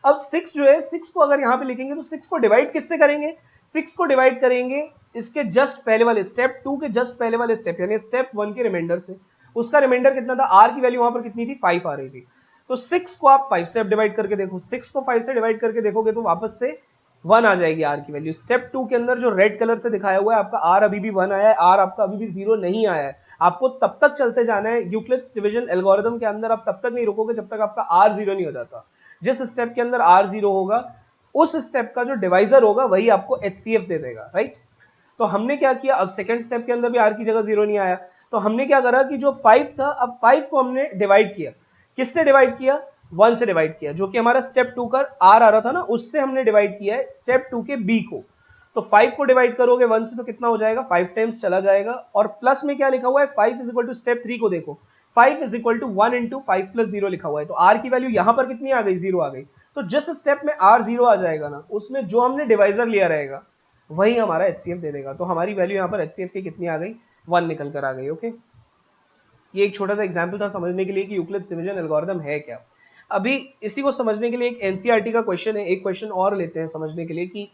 अब 6 जो है, 6 को अगर यहां पे लिखेंगे तो 6 को डिवाइड किससे करेंगे, 6 को डिवाइड करेंगे इसके जस्ट पहले वाले स्टेप 2 के जस्ट पहले वाले स्टेप यानी स्टेप 1 के रिमाइंडर से। उसका रिमाइंडर कितना था, आर की वैल्यू वहां पर कितनी थी, 5 आ रही थी। तो 6 को आप 5 से डिवाइड करके देखो, 6 को 5 से डिवाइड करके देखोगे तो वापस से 1 आ जाएगी आर की वैल्यू। स्टेप 2 के अंदर जो रेड कलर से दिखाया हुआ है आपका आर अभी भी 1 आया है, आर आपका अभी भी 0 नहीं आया है। आपको तब तक चलते जाना है यूक्लिड्स डिवीजन एल्गोरिथम के अंदर, आप तब तक नहीं रुकोगे जब तक आपका आर 0 नहीं हो जाता। जिस स्टेप के अंदर आर 0 होगा उस स्टेप का जो डिवाइजर होगा वही आपको एचसीएफ दे देगा, राइट। तो हमने क्या किया, अब सेकंड स्टेप के अंदर भी आर की जगह 0 नहीं आया, तो हमने क्या करा कि जो 5 था, अब 5 को हमने डिवाइड किया, किससे डिवाइड किया, 1 से डिवाइड किया, जो कि हमारा स्टेप 2 का आर आ रहा था ना, उससे हमने डिवाइड किया है स्टेप 2 के बी को। तो 5 को डिवाइड करोगे 1 से तो कितना हो जाएगा, 5 टाइम्स चला जाएगा, और प्लस में क्या लिखा हुआ है, 5 इज इक्वल टू स्टेप 3 को देखो, 5 is equal to 1 into 5 plus 0 लिखा हुआ है। तो आर की वैल्यू यहां पर कितनी आ गई, 0 आ गई। तो जिस स्टेप में आर 0 आ जाएगा ना, उसमें जो हमने डिवाइजर लिया रहेगा वही हमारा एचसीएफ दे देगा। तो हमारी वैल्यू यहाँ पर एचसीएफ की कितनी आ गई, 1 निकल कर आ गई। ओके, ये एक छोटा सा एग्जांपल था समझने के लिए कि यूक्लिड्स डिवीजन एल्गोरिथम है क्या। अभी इसी को समझने के लिए एक एनसीईआरटी का क्वेश्चन है, एक क्वेश्चन और लेते हैं समझने के लिए कि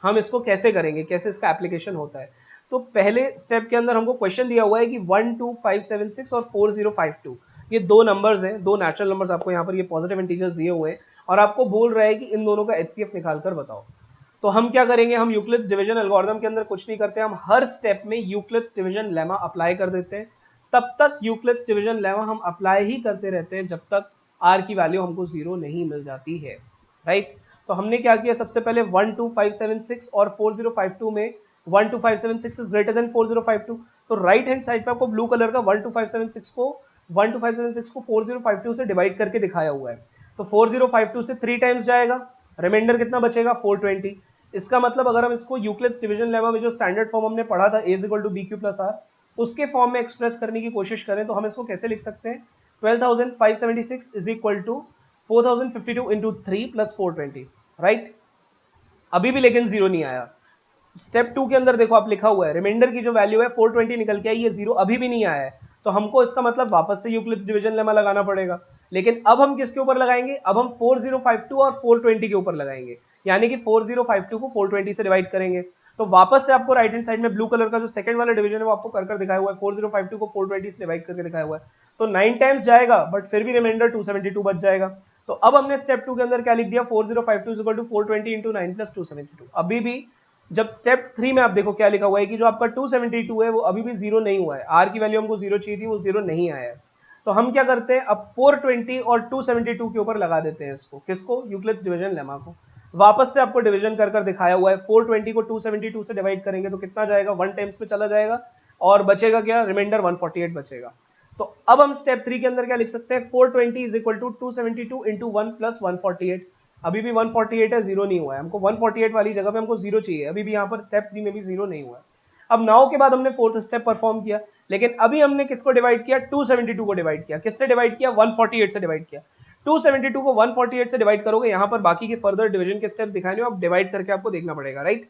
हम इसको कैसे करेंगे, कैसे इसका एप्लीकेशन होता है। तो पहले स्टेप के अंदर हमको क्वेश्चन दिया हुआ है कि 12576 और 4052 ये दो नंबर्स हैं, दो नेचुरल नंबर्स आपको यहाँ पर ये पॉजिटिव इंटीजर्स दिए हुए हैं, और आपको बोल रहा है कि इन दोनों का एचसीएफ निकाल कर बताओ। तो हम क्या करेंगे, हम यूक्लिड्स डिवीजन एल्गोरिथम के अंदर कुछ नहीं करते, हम हर स्टेप में यूक्लिड्स डिवीजन लेमा अप्लाई कर देते हैं। तब तक यूक्लिड्स डिवीजन लेमा हम अप्लाई ही करते रहते हैं जब तक आर की वैल्यू हमको 0 नहीं मिल जाती है, राइट। तो हमने क्या किया, सबसे पहले 12576 और 4052 में 12576 इज ग्रेटर देन 4052, तो राइट हैंड साइड पे आपको ब्लू कलर का 12576 को 4052 से डिवाइड करके दिखाया हुआ है। तो 4052 से 3 टाइम्स जाएगा, रिमाइंडर कितना बचेगा, 420। इसका मतलब अगर हम इसको यूक्लिड्स डिवीजन लेमा में जो स्टैंडर्ड फॉर्म हमने पढ़ा था, a is equal to B Q plus r, उसके फॉर्म में एक्सप्रेस करने की कोशिश करें तो हम इसको कैसे लिख सकते हैं, 12576 is equal to 4052 into 3 plus 420, right. अभी भी लेकिन 0 नहीं आया। स्टेप 2 के अंदर देखो आप लिखा हुआ है, रिमाइंडर की जो वैल्यू है 420 निकल के आई, ये 0 अभी भी नहीं आया है। तो हमको इसका मतलब वापस से यूक्लिड्स डिवीजन लेमा लगाना पड़ेगा। लेकिन अब हम किसके ऊपर लगाएंगे, अब हम 4052 और 420 के ऊपर लगाएंगे, यानी कि 4052 को 420 से डिवाइड करेंगे। तो वापस से आपको राइट हैंड साइड में ब्लू कलर का जो सेकंड वाला डिवीजन है वो आपको कर दिखाया हुआ है, 4052 को 420 से डिवाइड करके दिखाया हुआ है। तो 9 टाइम्स जाएगा, बट फिर भी रिमाइंडर 272 बच जाएगा। तो अब हमने स्टेप 2 के अंदर क्या लिख दिया, 4052 420 इंटू 9 प्लस 272। अभी भी जब स्टेप 3 में आप देखो क्या लिखा हुआ है कि जो आपका 272 है वो अभी भी 0 नहीं हुआ है, आर की वैल्यू हमको 0 चाहिए थी, वो 0 नहीं आया है। तो हम क्या करते हैं, अब 420 और 272 के ऊपर लगा देते हैं इसको, किसको, यूक्लिड्स डिवीजन लेमा को। वापस से आपको डिवीजन कर दिखाया हुआ है, 420 को 272 से डिवाइड करेंगे तो कितना जाएगा, 1 टाइम्स पे चला जाएगा, और बचेगा क्या, रिमाइंडर 148 बचेगा। तो अब हम स्टेप 3 के अंदर क्या लिख सकते हैं, 420 is equal to 272 into 1 plus 148। अभी भी 148 है, 0 नहीं हुआ है, हमको 148 वाली जगह पे हमको 0 चाहिए, अभी भी यहाँ पर स्टेप 3 में भी 0 नहीं हुआ है। अब नाउ के बाद हमने फोर्थ स्टेप परफॉर्म किया, लेकिन अभी हमने किसको डिवाइड किया, 272 को डिवाइड किया, किससे डिवाइड किया, 148 से डिवाइड किया। 272 को 148 से डिवाइड करोगे, यहाँ पर बाकी के फर्दर डिवीजन के स्टेप्स दिखाने हो, आप डिवाइड करके आपको देखना पड़ेगा, राइट।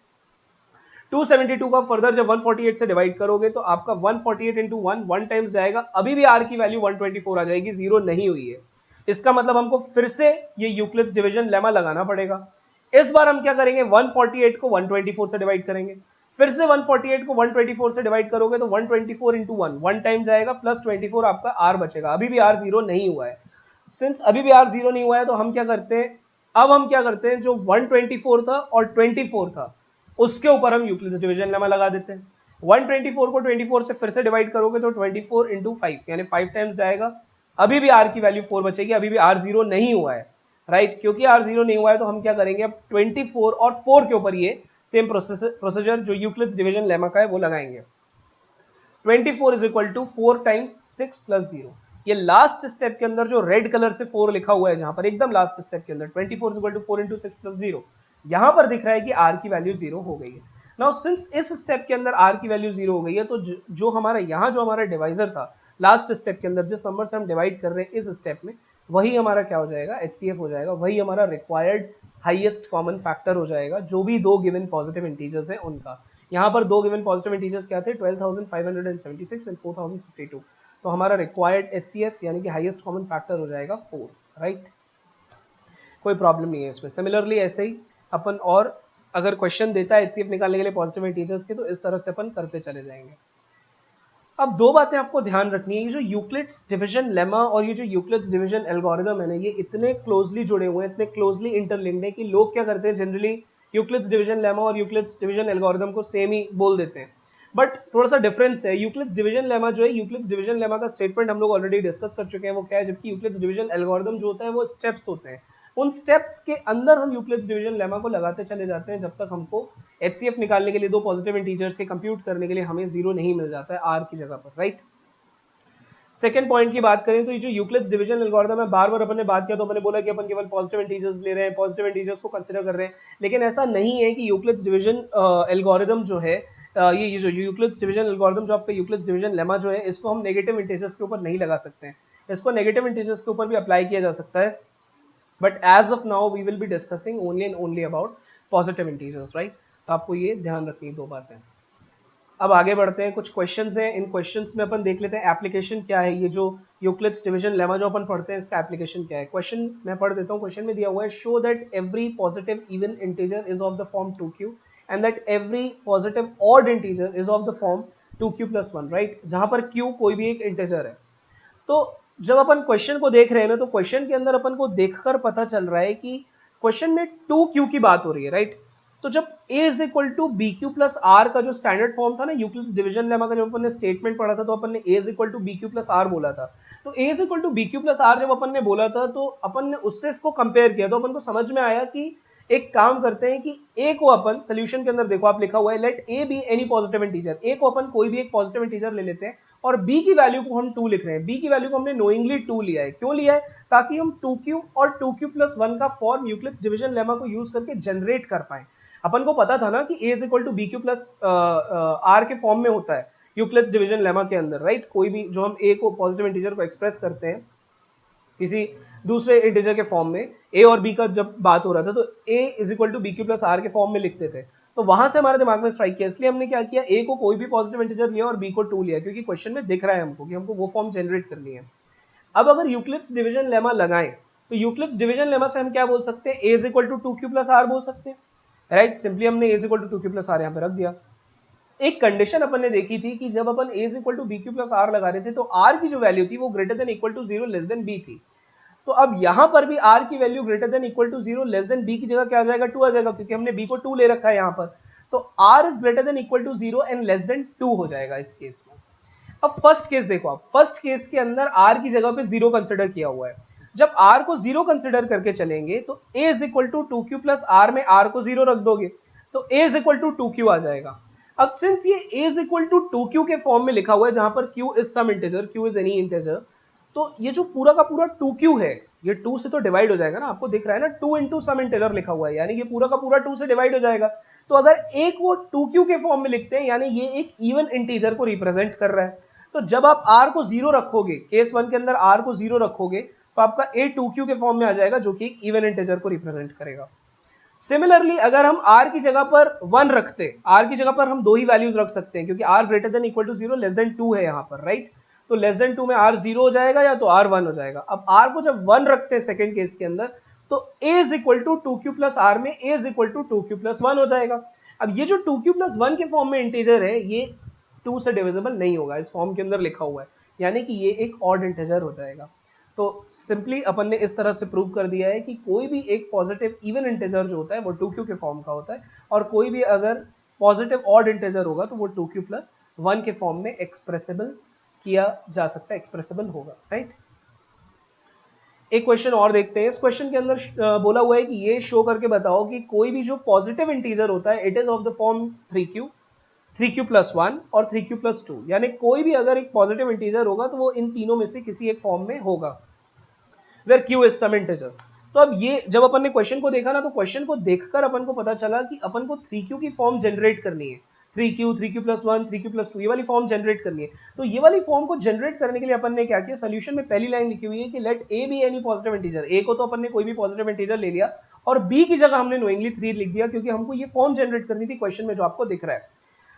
272 का फर्दर जब 148 से डिवाइड करोगे तो आपका 148 इंटू 1 टाइम्स जाएगा, अभी भी आर की वैल्यू 124 आ जाएगी, 0 नहीं हुई है। इसका मतलब हमको फिर से ये यूक्लिड्स डिवीजन लेमा लगाना पड़ेगा। इस बार हम क्या करेंगे, 148 को 124 से डिवाइड करेंगे। फिर से 148 को 124 से डिवाइड करोगे तो 124 इंटू 1 टाइम जाएगा, प्लस 24 आपका आर बचेगा। अभी भी आर जीरो नहीं हुआ है। सिंस अभी भी आर जीरो नहीं हुआ है तो हम क्या करते हैं, अब हम क्या करते हैं, जो 124 था और 24 था उसके ऊपर हम यूक्लिड्स डिवीजन लेमा लगा देते हैं। 124 को 24 से फिर से डिवाइड करोगे तो 24 इंटू 5 यानी 5 टाइम्स जाएगा। अभी भी आर की वैल्यू 4 बचेगी, अभी भी आर जीरो नहीं हुआ है, राइट। क्योंकि आर जीरो नहीं हुआ है तो हम क्या करेंगे, अब 24 और 4 के ऊपर ये सेम प्रोसीजर जो यूक्लिड्स डिवीजन लेमा का है वो लगाएंगे। 24 is equal to 4 times 6 plus 0। ये लास्ट स्टेप के अंदर जो रेड कलर से 4 लिखा हुआ है, जहां पर एकदम लास्ट स्टेप के अंदर 24 is equal to 4 into 6 plus 0, यहां पर दिख रहा है कि आर की वैल्यू 0 हो गई है। नाउ सिंस इस स्टेप के अंदर आर की वैल्यू 0 हो गई है तो जो हमारा यहां जो हमारा डिवाइजर था लास्ट स्टेप के अंदर, जिस नंबर से हम डिवाइड कर रहे हैं इस स्टेप में, वही हमारा क्या हो जाएगा, एचसीएफ हो जाएगा। वही हमारा रिक्वायर्ड हाईएस्ट कॉमन फैक्टर हो जाएगा, जो भी दो गिवन पॉजिटिव इंटीजर्स है उनका। यहाँ पर दो गिवन पॉजिटिव इंटीजर्स क्या थे, 12,576 एंड 4,052। तो हमारा रिक्वायर्ड एचसीएफ यानी कि हाईएस्ट कॉमन फैक्टर हो जाएगा 4, राइट। कोई प्रॉब्लम नहीं है इसमें। सिमिलरली ऐसे ही अपन और अगर क्वेश्चन देता है एचसीएफ निकालने के लिए पॉजिटिव इंटीजर्स के, तो इस तरह से अपन करते चले जाएंगे। अब दो बातें आपको ध्यान रखनी है, ये जो यूक्लिड्स डिवीजन लेमा और ये जो यूक्लिड्स डिवीजन एल्गोरिथम है ना, ये इतने क्लोजली जुड़े हुए हैं, इतने क्लोजली इंटरलिंक्ड है कि लोग क्या करते हैं, जनरली यूक्लिड्स डिवीजन लेमा और यूक्लिड्स डिवीजन एल्गोरिथम को सेम ही बोल देते हैं, बट थोड़ा सा डिफरेंस है। यूक्लिड्स डिवीजन लेमा जो है, यूक्लिड्स डिवीजन लेमा का स्टेटमेंट हम लोग ऑलरेडी डिस्कस कर चुके हैं, वो क्या है, जबकि यूक्लिड्स डिवीजन एल्गोरिथम जो होता है वो स्टेप्स होते हैं। उन स्टेप्स के अंदर हम यूक्लिड्स डिवीजन लेमा को लगाते चले जाते हैं जब तक हमको एचसीएफ निकालने के लिए दो पॉजिटिव इंटीजर्स के कंप्यूट करने के लिए हमें जीरो नहीं मिल जाता है आर की जगह पर, राइट। सेकंड पॉइंट की बात करें तो ये जो यूक्लिड्स डिवीजन एल्गोरिथम है, बार बार अपन ने बात किया तो अपन ने बोला कि अपन केवल पॉजिटिव इंटीजर्स ले रहे हैं, पॉजिटिव इंटीजर्स को कंसीडर कर रहे हैं, लेकिन ऐसा नहीं है कि यूक्लिड्स डिवीजन एल्गोरिथम जो है, ये जो यूक्लिड्स डिवीजन एल्गोरिथम जो आपका यूक्लिड्स डिवीजन लेमा जो है, इसको हम नेगेटिव इंटीजर्स के ऊपर नहीं लगा सकते हैं। इसको नेगेटिव इंटीजर्स के ऊपर भी अप्लाई किया जा सकता है, but as of now we will be discussing only and only about positive integers, right. तो आपको ये ध्यान रखनी दो बातें। अब आगे बढ़ते हैं, कुछ क्वेश्चंस हैं, इन क्वेश्चंस में अपन देख लेते हैं एप्लीकेशन क्या है। ये जो यूक्लिड्स डिवीजन लेमा जो अपन पढ़ते हैं इसका एप्लीकेशन क्या है। क्वेश्चन मैं पढ़ देता हूँ। क्वेश्चन में दिया हुआ है, show that every positive even integer is of the form 2q and that every positive odd integer is of the form 2q plus 1, right, जहां पर q कोई भी एक इंटीजर है। तो जब अपन क्वेश्चन को देख रहे हैं ना, तो क्वेश्चन के अंदर अपन को देखकर पता चल रहा है कि क्वेश्चन में 2q की बात हो रही है, राइट। तो जब a is equal to B Q plus are का जो स्टैंडर्ड फॉर्म था ना यूक्लिड्स डिवीजन लेमा का, जब अपन ने स्टेटमेंट पढ़ा था तो अपन ने a is equal to B Q plus r बोला था। तो a is equal to B Q plus r जब अपन ने बोला था तो अपन ने उससे इसको कंपेयर किया, तो अपन को समझ में आया कि एक काम करते हैं कि a को अपन सोल्यूशन के अंदर देखो आप लिखा हुआ है, let a be any positive integer, a को अपन कोई भी एक पॉजिटिव इंटीजर ले लेते हैं और b की वैल्यू को हम 2 लिख रहे हैं। b की वैल्यू को हमने नोइंगली 2 लिया है। क्यों लिया है? ताकि हम 2q और 2q प्लस 1 का फॉर्म यूक्लिड्स डिवीजन लेमा को यूज करके जनरेट कर पाए। अपन को पता था ना कि a is equal to B Q plus are के फॉर्म में होता है यूक्लिड्स डिवीजन लेमा के अंदर, राइट। कोई भी जो हम a को पॉजिटिव इंटीजर को एक्सप्रेस करते हैं किसी दूसरे इंटीजर के फॉर्म में, a और b का जब बात हो रहा था तो a is equal to B Q plus are के फॉर्म में लिखते थे। तो वहां से हमारे दिमाग में स्ट्राइक किया, इसलिए हमने क्या किया, a को कोई भी पॉजिटिव इंटीजर लिया और b को 2 लिया, क्योंकि क्वेश्चन में दिख रहा है हमको कि हमको वो फॉर्म जनरेट करनी है। अब अगर यूक्लिड्स डिवीजन लेमा लगाएं तो यूक्लिड्स डिवीजन लेमा से हम क्या बोल सकते हैं, a is equal to 2q plus r बोल सकते हैं, राइट। सिंपली हमने a is equal to 2q plus r यहाँ पे रख दिया। एक कंडीशन अपन ने देखी थी कि जब अपन a is equal to B Q plus r लगा रहे थे तो r की जो वैल्यू थी वो greater than equal to 0 less than b थी। तो अब यहां पर भी r की value greater than equal to 0 less than b की जगह क्या आ जाएगा, 2 आ जाएगा, क्योंकि हमने b को 2 ले रखा है यहां पर। तो r is greater than equal to 0 and less than 2 हो जाएगा इस केस में। अब फर्स्ट केस देखो, आप फर्स्ट केस के अंदर r की जगह पे 0 कंसिडर किया हुआ है। जब r को 0 कंसिडर करके चलेंगे तो a is equal to 2q plus r में r को 0 रख दोगे तो a is equal to 2q आ जाएगा। अब सिंस ये a is equal to 2q के फॉर्म में लिखा हुआ है जहां पर q is some integer, q is any integer, तो ये जो पूरा का पूरा 2q है ये 2 से तो डिवाइड हो जाएगा ना, आपको दिख रहा है ना 2 इंटू सम इंटीजर लिखा हुआ है, यानी ये पूरा का पूरा 2 से डिवाइड हो जाएगा। तो अगर a को 2q के फॉर्म में लिखते हैं यानी ये एक इवन इंटीजर को रिप्रेजेंट कर रहा है। तो जब आप r को 0 रखोगे, केस 1 के अंदर r को 0 रखोगे तो आपका a 2q के फॉर्म में आ जाएगा जो कि एक इवन इंटीजर को रिप्रेजेंट करेगा। सिमिलरली अगर हम r की जगह पर 1 रखते, r की जगह पर हम दो ही वैल्यूज रख सकते हैं क्योंकि r greater than equal to 0 less than 2 है यहां पर, राइट। तो लेस देन 2 में r 0 हो जाएगा या तो r 1 हो जाएगा। अब r को जब 1 रखते हैं सेकंड केस के अंदर, तो a is equal to 2q plus r में a is equal to 2q plus 1 हो जाएगा। अब ये जो 2q प्लस 1 के फॉर्म में इंटीजर है, ये 2 से डिविजिबल नहीं होगा, इस फॉर्म के अंदर लिखा हुआ है, यानी कि ये एक ऑड इंटीजर हो जाएगा। तो सिंपली अपन ने इस तरह से प्रूव कर दिया है कि कोई भी एक पॉजिटिव इवन इंटीजर जो होता है वो 2q के फॉर्म का होता है, और कोई भी अगर पॉजिटिव ऑड इंटीजर होगा तो वो 2q प्लस 1 के फॉर्म में एक्सप्रेसिबल किया जा सकता है, एक्सप्रेसिबल होगा, राइट। एक क्वेश्चन और देखते हैं। इस क्वेश्चन के अंदर बोला हुआ है कि ये शो करके बताओ कि कोई भी जो पॉजिटिव इंटीजर होता है it is of the form 3q, 3q plus 1 और 3q प्लस 2, यानी कोई भी अगर एक पॉजिटिव इंटीजर होगा तो वो इन तीनों में से किसी एक फॉर्म में होगा, where q is some integer. तो अब ये जब अपन ने क्वेश्चन को देखा ना, तो क्वेश्चन को देखकर अपन को पता चला कि अपन को 3q की फॉर्म जनरेट करनी है, 3q, 3q plus 1, 3q plus 2, ये वाली फॉर्म जनरेट करनी है। तो ये वाली फॉर्म को जनरेट करने के लिए अपन ने क्या किया, सोल्यूशन में पहली लाइन लिखी हुई है कि let a be any positive integer. a को तो अपन ने कोई भी पॉजिटिव इंटीजर ले लिया, और b की जगह हमने नोइंगली 3 लिख दिया, क्योंकि हमको ये फॉर्म जनरेट करनी थी क्वेश्चन में जो आपको दिख रहा है।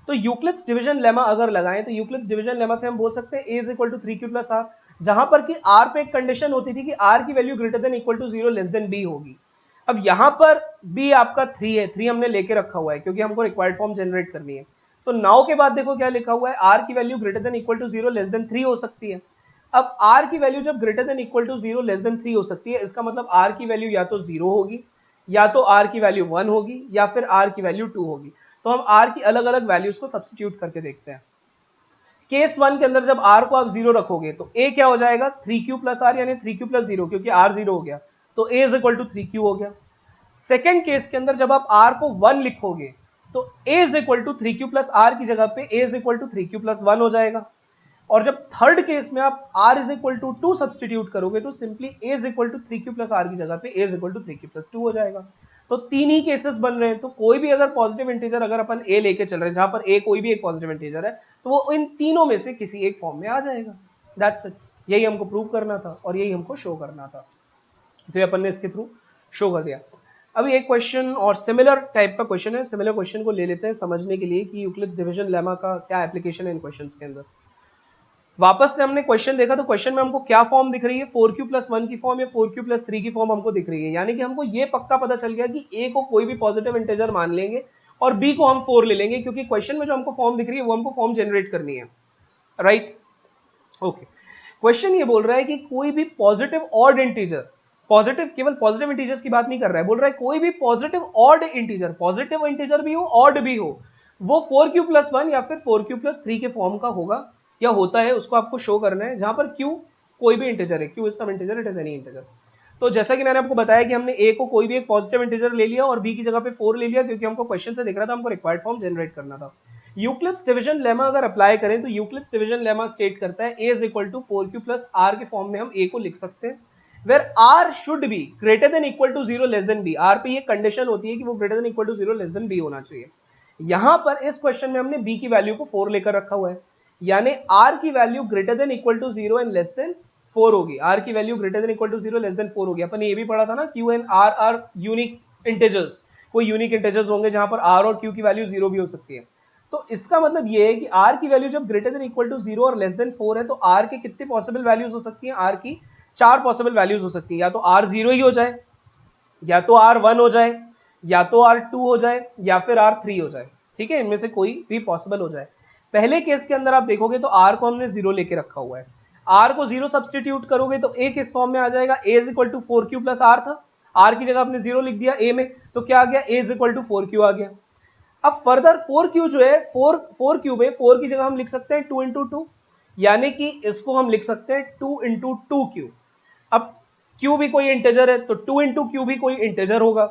तो यूक्लिड्स डिवीजन लेमा अगर लगाएं तो यूक्लिड्स डिवीजन लेमा से हम बोल सकते हैं a is equal to 3q plus r, जहां पर कि r पे एक कंडीशन होती थी कि r की value greater than equal to 0 less than b होगी। अब यहां पर b आपका 3 है, 3 हमने लेके रखा हुआ है क्योंकि हमको रिक्वायर्ड फॉर्म जनरेट करनी है। तो नाउ के बाद देखो क्या लिखा हुआ है, r की value greater than equal to 0 less than 3 हो सकती है। अब r की वैल्यू जब greater than equal to 0 less than 3 हो सकती है, इसका मतलब r की वैल्यू या तो 0 होगी, या तो r की वैल्यू 1 होगी, या फिर r की वैल्यू 2 होगी। तो हम r की अलग अलग वैल्यूज को सब्स्टिट्यूट करके देखते हैं। केस 1 के अंदर जब r को आप 0 रखोगे तो a क्या हो जाएगा, 3q प्लस r, यानी 3q प्लस 0, क्योंकि r 0 हो गया तो a is equal to 3q हो गया। सेकेंड केस के अंदर जब आप r को 1 लिखोगे तो a is equal to 3q plus r की जगह पे a is equal to 3q plus 1 हो जाएगा। और जब थर्ड केस में आप r is equal to 2 substitute करोगे तो simply a is equal to 3q plus r की जगह पे a is equal to 3q plus 2 हो जाएगा। तो तीन ही केसेस बन रहे हैं। तो कोई भी अगर पॉजिटिव इंटीजर अगर अपन a लेके चल रहे हैं, जहां पर a कोई भी एक पॉजिटिव इंटीजर है, तो वो इन तीनों में से किसी एक फॉर्म में आ जाएगा। दैट्स इट, यही हमको प्रूव करना था और यही हमको शो करना था, तो ये अपन ने इसके थ्रू शो कर दिया। अभी एक क्वेश्चन और सिमिलर टाइप का क्वेश्चन है, सिमिलर क्वेश्चन को ले लेते हैं समझने के लिए कि यूक्लिड्स डिवीजन लेमा का क्या एप्लीकेशन है इन क्वेश्चंस के अंदर। वापस से हमने क्वेश्चन देखा तो क्वेश्चन में हमको क्या फॉर्म दिख रही है, 4q प्लस 1 की फॉर्म या 4q प्लस 3 की फॉर्म हमको दिख रही है। यानी कि हमको ये पक्का पता चल गया कि a को कोई भी पॉजिटिव इंटीजर मान लेंगे और b को हम 4 ले लेंगे, क्योंकि क्वेश्चन में जो हमको फॉर्म दिख रही है वो हमको फॉर्म जनरेट करनी है, राइट। ओके, क्वेश्चन ये बोल रहा है कि कोई भी पॉजिटिव ऑड इंटीजर, पॉजिटिव केवल पॉजिटिव इंटीजर्स की बात नहीं कर रहा है, बोल रहा है कोई भी positive odd integer, positive integer भी हो ऑड भी हो, वो 4q प्लस 1 या फिर 4q प्लस 3 के फॉर्म का होगा या होता है, उसको आपको शो करना है। जहां पर q कोई भी इंटीजर है, q is some integer, it is any integer. तो जैसा कि मैंने आपको बताया कि हमने a को कोई भी एक पॉजिटिव इंटीजर ले लिया और b की जगह पे 4 ले लिया, क्योंकि हमको क्वेश्चन से दिख रहा था हमको रिक्वायर्ड फॉर्म जनरेट करना था। यूक्लिड्स डिवीजन लेमा अगर अप्लाई करें तो यूक्लिड्स डिवीजन लेमा स्टेट करता है a is equal to 4q plus r के फॉर्म में हम a को लिख सकते हैं, where r should be greater than equal to 0 less than b। r पे ये कंडीशन होती है कि वो greater than equal to 0 less than b होना चाहिए। यहां पर इस क्वेश्चन में हमने b की वैल्यू को 4 लेकर रखा हुआ है, यानी r की value greater than equal to 0 and less than 4 होगी। r की value greater than equal to 0 less than 4 होगी। अपन ने ये भी पढ़ा था ना, q and r are unique integers, कोई यूनिक इंटीजर्स होंगे जहां पर r और q की वैल्यू 0 भी हो सकती है। तो इसका मतलब ये है कि r की वैल्यू जब ग्रेटर देन इक्वल टू 0 और लेस देन 4 है तो r के कितने पॉसिबल वैल्यूज हो सकती हैं, r की 4 पॉसिबल वैल्यूज हो सकती है। या तो r 0 ही हो जाए, या तो r 1 हो जाए, या तो r 2 हो जाए, या फिर r 3 हो जाए, ठीक है, इनमें से कोई भी पॉसिबल हो जाए। पहले केस के अंदर आप देखोगे तो r को हमने 0 लेके रखा हुआ है, r को 0 सब्सटीट्यूट करोगे तो a किस फॉर्म में आ जाएगा, a is equal to 4q plus r था, r की जगह आपने 0 लिख दिया a में, तो क्या आ गया, a is equal to 4q आ गया। अब फर्दर 4q जो है 4 क्यूब है, 4 की जगह हम लिख सकते हैं 2 इंटू 2, यानी कि इसको हम लिख सकते हैं 2 इंटू 2q। अब q भी कोई इंटीजर है तो 2 इंटू क्यू भी कोई इंटीजर होगा,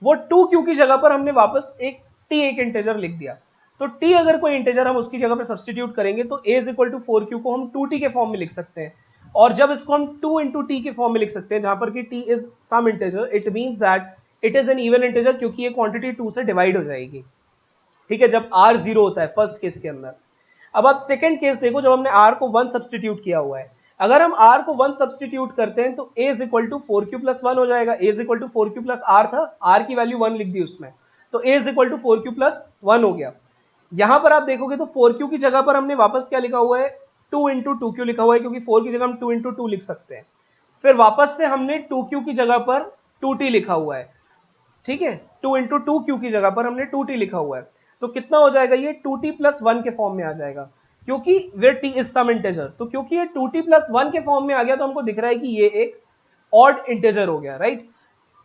वो 2q की जगह पर हमने वापस एक t एक इंटीजर लिख दिया। तो t अगर कोई इंटीजर हम उसकी जगह पर सब्सटीट्यूट करेंगे तो a is equal to 4q को हम 2t के फॉर्म में लिख सकते हैं, और जब इसको हम 2 इंटू टी के फॉर्म में लिख सकते हैं जहां पर कि t is some integer, it means that it is an even integer, क्योंकि ये क्वांटिटी 2 से डिवाइड हो जाएगी, ठीक है, जब r 0 होता है फर्स्ट केस के अंदर। अब आप सेकंड केस देखो, जब हमने r को 1 सब्सटीट्यूट किया हुआ है, अगर हम r को 1 सब्सटीट्यूट करते हैं तो a is equal to 4q plus 1 हो जाएगा। a is equal to 4q plus r था, r की वैल्यू 1 लिख दी उसमें, तो a is equal to 4q plus 1 हो गया। यहां पर आप देखोगे तो 4q की जगह पर हमने वापस क्या लिखा हुआ है, 2 इंटू टू क्यू लिखा हुआ है, क्योंकि 4 की जगह हम 2 इंटू टू लिख सकते हैं। फिर वापस से हमने 2q की जगह पर 2t लिखा हुआ है, ठीक है, 2 इंटू टू क्यू की जगह पर हमने 2t लिखा हुआ है। तो कितना हो जाएगा, ये 2t प्लस 1 के फॉर्म में आ जाएगा, क्योंकि where t is some integer. तो क्योंकि ये 2t प्लस 1 के फॉर्म में आ गया, तो हमको दिख रहा है कि ये एक ऑड इंटीजर हो गया, राइट।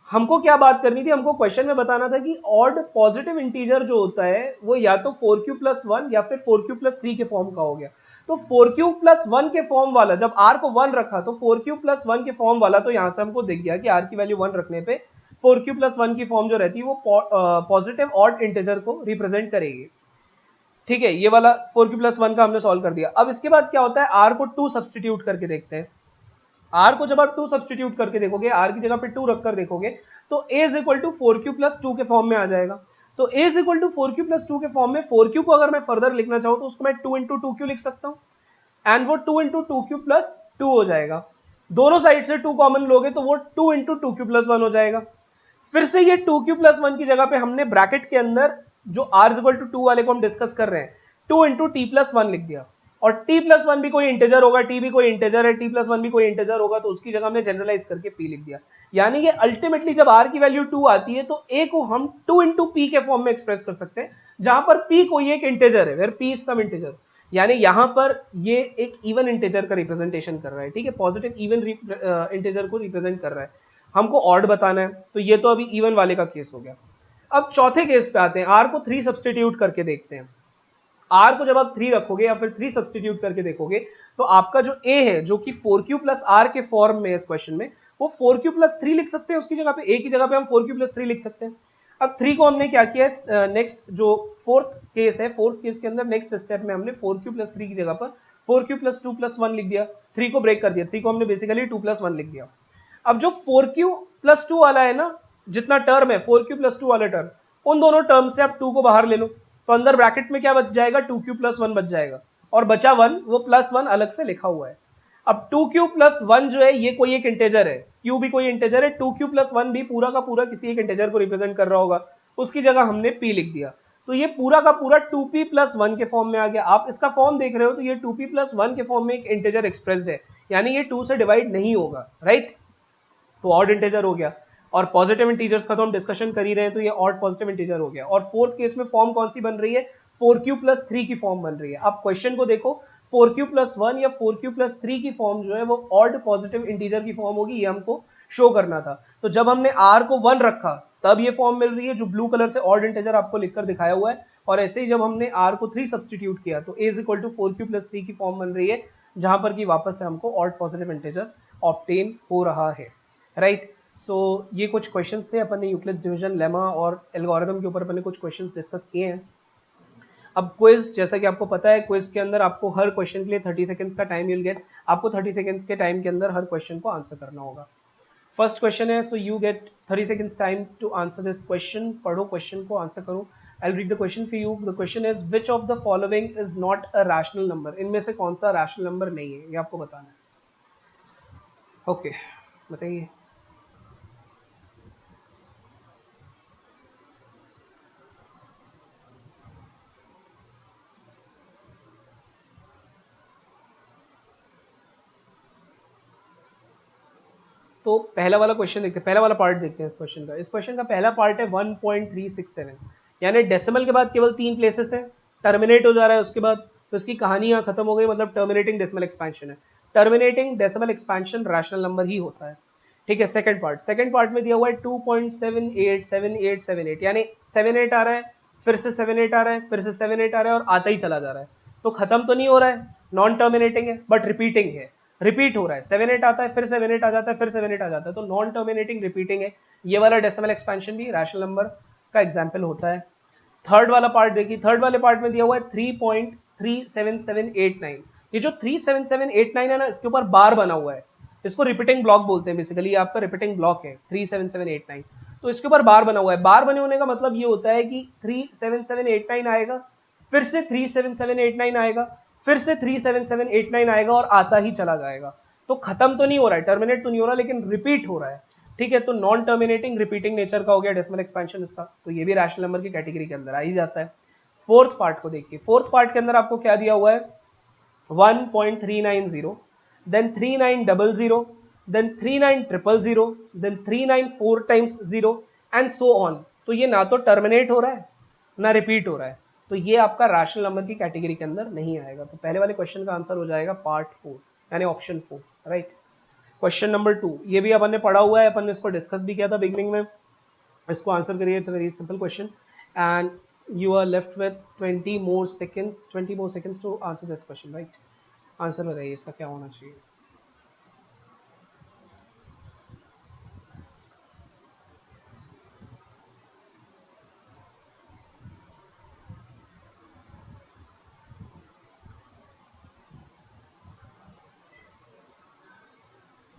हमको क्या बात करनी थी, हमको क्वेश्चन में बताना था कि ऑड पॉजिटिव इंटीजर जो होता है वो या तो 4q प्लस 1 या फिर 4q प्लस 3 के फॉर्म का हो गया। तो 4q प्लस 1 के फॉर्म वाला, जब r को 1 रखा तो 4q प्लस 1 के फॉर्म वाला, तो यहां से हमको दिख गया कि r की वैल्यू 1 रखने पे 4q प्लस 1 की फॉर्म जो रहती है वो पॉजिटिव ऑड इंटीजर को रिप्रेजेंट करेगी, ठीक है। ये वाला 4q प्लस 1 का हमने सॉल्व कर दिया। अब इसके बाद क्या होता है, r को 2 सब्सटीट्यूट करके देखते हैं। r को जब आप 2 सब्सटीट्यूट करके देखोगे, r की जगह पे 2 रखकर देखोगे, तो a is equal to 4q plus 2 के फॉर्म में आ जाएगा। तो a is equal to 4q plus 2 के फॉर्म में 4q को अगर मैं फर्दर लिखना चाहूं तो उसको मैं 2 इंटू 2q लिख सकता हूं, एंड वो 2 इंटू 2q प्लस 2 हो जाएगा। दोनों साइड से 2 कॉमन लोगे तो वो 2 इंटू 2q प्लस 1 हो जाएगा। फिर से ये 2q प्लस 1 की जगह पे हमने ब्रैकेट के अंदर जो r इज इक्वल टू 2 वाले को हम डिस्कस कर रहे हैं, 2 इंटू टी प्लस 1 लिख दिया। और t प्लस 1 भी कोई इंटीजर होगा, t भी कोई इंटीजर है, t प्लस 1 भी कोई इंटीजर होगा, तो उसकी जगह हमने जनरलाइज करके p लिख दिया। यानी कि अल्टीमेटली जब r की वैल्यू 2 आती है तो a को हम 2 इंटू पी के फॉर्म में एक्सप्रेस कर सकते हैं, जहां पर p कोई एक इंटीजर है, where p is some integer. यानी यहां पर ये एक इवन इंटीजर का रिप्रेजेंटेशन कर रहा है, ठीक है, पॉजिटिव इवन इंटीजर को रिप्रेजेंट कर रहा है। हमको ऑड बताना है, तो ये तो अभी इवन वाले का केस हो गया। अब चौथे केस पे आते हैं, r को 3 सब्सटीट्यूट करके देखते हैं। r को जब आप 3 रखोगे या फिर 3 सब्सटीट्यूट करके देखोगे, तो आपका जो a है, जो कि 4q प्लस r के फॉर्म में है इस क्वेश्चन में, वो 4q प्लस 3 लिख सकते हैं। उसकी जगह पे a की जगह पे हम 4q प्लस 3 लिख सकते हैं। अब 3 को हमने क्या किया है, नेक्स्ट जो फोर्थ केस है, फोर्थ केस के अंदर नेक्स्ट स्टेप में हमने 4q प्लस 3 की जगह पर 4q प्लस 2 प्लस 1 लिख दिया। 3 को ब्रेक कर दिया, 3 को हमने बेसिकली 2 प्लस 1 लिख दिया। अब जो 4q प्लस 2 वाला है ना, जितना टर्म है 4q प्लस 2 वाला टर्म, उन दोनों टर्म से आप 2 को बाहर ले लो, तो अंदर ब्रैकेट में क्या बच जाएगा, 2q प्लस 1 बच जाएगा, और बचा 1, वो प्लस 1 अलग से लिखा हुआ है। अब 2q प्लस 1 जो है ये कोई एक इंटीजर है, q भी कोई इंटीजर है, 2q प्लस 1 भी पूरा का पूरा किसी एक इंटीजर को रिप्रेजेंट कर रहा होगा, उसकी जगह हमने p लिख दिया। तो ये पूरा का पूरा 2p प्लस 1 के फॉर्म में आ गया। आप इसका फॉर्म देख रहे हो तो ये 2p प्लस 1 के फॉर्म में एक इंटीजर एक्सप्रेस्ड है, यानी ये 2 से डिवाइड नहीं होगा, राइट। तो ऑड इंटीजर हो गया। और पॉजिटिव इंटीजर्स का तो हम डिस्कशन कर ही रहे हैं, तो ये ऑड पॉजिटिव इंटीजर हो गया। और फोर्थ केस में फॉर्म कौन सी बन रही है, 4q प्लस 3 की फॉर्म बन रही है। आप क्वेश्चन को देखो, 4q प्लस 1 या 4q प्लस 3 की फॉर्म जो है वो ऑड पॉजिटिव इंटीजर की फॉर्म होगी, ये हमको शो करना था। तो जब हमने r को 1 रखा तब ये फॉर्म मिल रही है, जो ब्लू कलर से ऑड इंटीजर आपको लिखकर दिखाया हुआ है। और ऐसे ही जब हमने r को 3 सब्सटीट्यूट किया तो a is equal to 4q plus 3 की फॉर्म बन रही है, जहां पर कि वापस से हमको ऑड पॉजिटिव इंटीजर ऑब्टेन हो रहा है, राइट। सो ये कुछ क्वेश्चंस थे, अपन ने यूक्लिड्स डिवीजन, लेमा और एल्गोरिथम के ऊपर अपन ने कुछ क्वेश्चंस डिस्कस किए हैं। अब क्विज, जैसा कि आपको पता है, क्विज के अंदर आपको हर क्वेश्चन के लिए 30 सेकंड्स का टाइम विल गेट। आपको 30 सेकंड्स के टाइम के अंदर हर क्वेश्चन को आंसर करना होगा। फर्स्ट क्वेश्चन है, so you get 30 seconds time to answer this question. पढ़ो क्वेश्चन को, आंसर करो। I will read the question for you. The question is which of the following is not a rational number. इनमें से कौन सा rational number नहीं है, ये आपको बताना है। ओके, बताइए। तो पहला वाला क्वेश्चन देखते हैं, पहला वाला पार्ट देखते हैं इस क्वेश्चन का। इस क्वेश्चन का पहला पार्ट है 1.367, यानी डेसिमल के बाद केवल 3 प्लेसेस है, टर्मिनेट हो जा रहा है उसके बाद, तो इसकी कहानी यहाँ खत्म हो गई, मतलब टर्मिनेटिंग डेसिमल एक्सपेंशन है। Terminating decimal expansion rational number ही होता है, ठीक है। सेकंड पार्ट में दिया हुआ है 2.787878, यानी 78 आ रहा है, फिर से 78 आ रहा है, फिर से 78 आ रहा है, और आता ही चला जा रहा है। तो खत्म तो नहीं हो रहा है, नॉन टर्मिनेटिंग है, बट रिपीटिंग है, रिपीट हो रहा है। 78 आता है, फिर 78 आ जाता है, फिर 78 आ जाता है, तो नॉन टर्मिनेटिंग रिपीटिंग है। ये वाला डेसिमल एक्सपेंशन भी रैशनल नंबर का एग्जाम्पल होता है। थर्ड वाला पार्ट देखिए, थर्ड वाले पार्ट में दिया हुआ है 3.37789। ये जो 37789 है ना, इसके ऊपर बार बना हुआ है, इसको रिपीटिंग ब्लॉक बोलते हैं। बेसिकली आपका रिपीटिंग ब्लॉक है 37789, तो इसके ऊपर बार बना हुआ है। बार बने होने का मतलब ये होता है कि 37789 आएगा, फिर से 37789 आएगा, फिर से 37789 आएगा, और आता ही चला जाएगा। तो खत्म तो नहीं हो रहा है, टर्मिनेट तो नहीं हो रहा, लेकिन रिपीट हो रहा है, ठीक है। तो नॉन टर्मिनेटिंग रिपीटिंग नेचर का हो गया डेसिमल एक्सपेंशन इसका, तो ये भी रैशनल नंबर की कैटेगरी के अंदर आ ही जाता है। फोर्थ पार्ट को देखिए, फोर्थ पार्ट के अंदर आपको क्या दिया हुआ है, 1.390, then 3900, then 39000, then 394 times 0 and so on. तो ये ना तो टर्मिनेट हो रहा है ना रिपीट हो रहा है, तो ये आपका रैशनल नंबर की कैटेगरी के अंदर नहीं आएगा। तो पहले वाले क्वेश्चन का आंसर हो जाएगा पार्ट 4 यानी ऑप्शन 4, राइट। क्वेश्चन नंबर 2, ये भी अपन ने पढ़ा हुआ है, अपन ने इसको डिस्कस भी किया था बिगनिंग में। इसको आंसर करिए, it's a very simple question and you are left with 20 more seconds to answer this question, right? Answer बताइए इसका क्या होना चाहिए।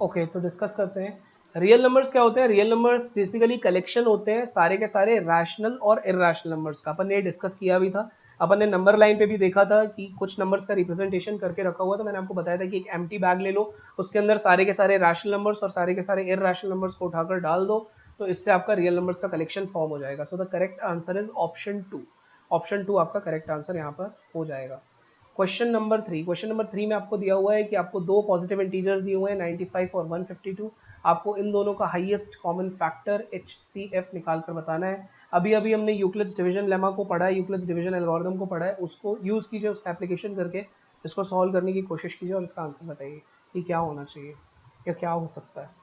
ओके तो डिस्कस करते हैं। रियल नंबर्स क्या होते हैं? रियल नंबर्स बेसिकली कलेक्शन होते हैं सारे के सारे रैशनल और इरैशनल नंबर्स का। अपन ने डिस्कस किया भी था, अपन ने नंबर लाइन पे भी देखा था कि कुछ नंबर्स का रिप्रेजेंटेशन करके रखा हुआ था। मैंने आपको बताया था कि एक एम्प्टी बैग ले लो, उसके अंदर सारे के सारे रैशनल नंबर्स और सारे के सारे इरैशनल नंबर्स को उठाकर डाल दो, तो इससे आपका रियल नंबर्स का कलेक्शन फॉर्म हो जाएगा। सो the correct answer is option 2। Option 2 आपका करेक्ट आंसर यहाँ पर हो जाएगा। क्वेश्चन नंबर 3 में आपको दिया हुआ है कि आपको दो पॉजिटिव इंटीजर्स दिए हुए हैं 95 और 152। आपको इन दोनों का हाईएस्ट कॉमन फैक्टर HCF निकाल कर बताना है। अभी अभी हमने यूक्लिड्स डिवीजन लेमा को पढ़ा है, यूक्लिड्स डिवीजन एल्गोरिथम को पढ़ा है, उसको यूज कीजिए, उसका एप्लीकेशन करके इसको सॉल्व करने की कोशिश कीजिए और इसका आंसर बताइए कि क्या होना चाहिए या क्या हो सकता है।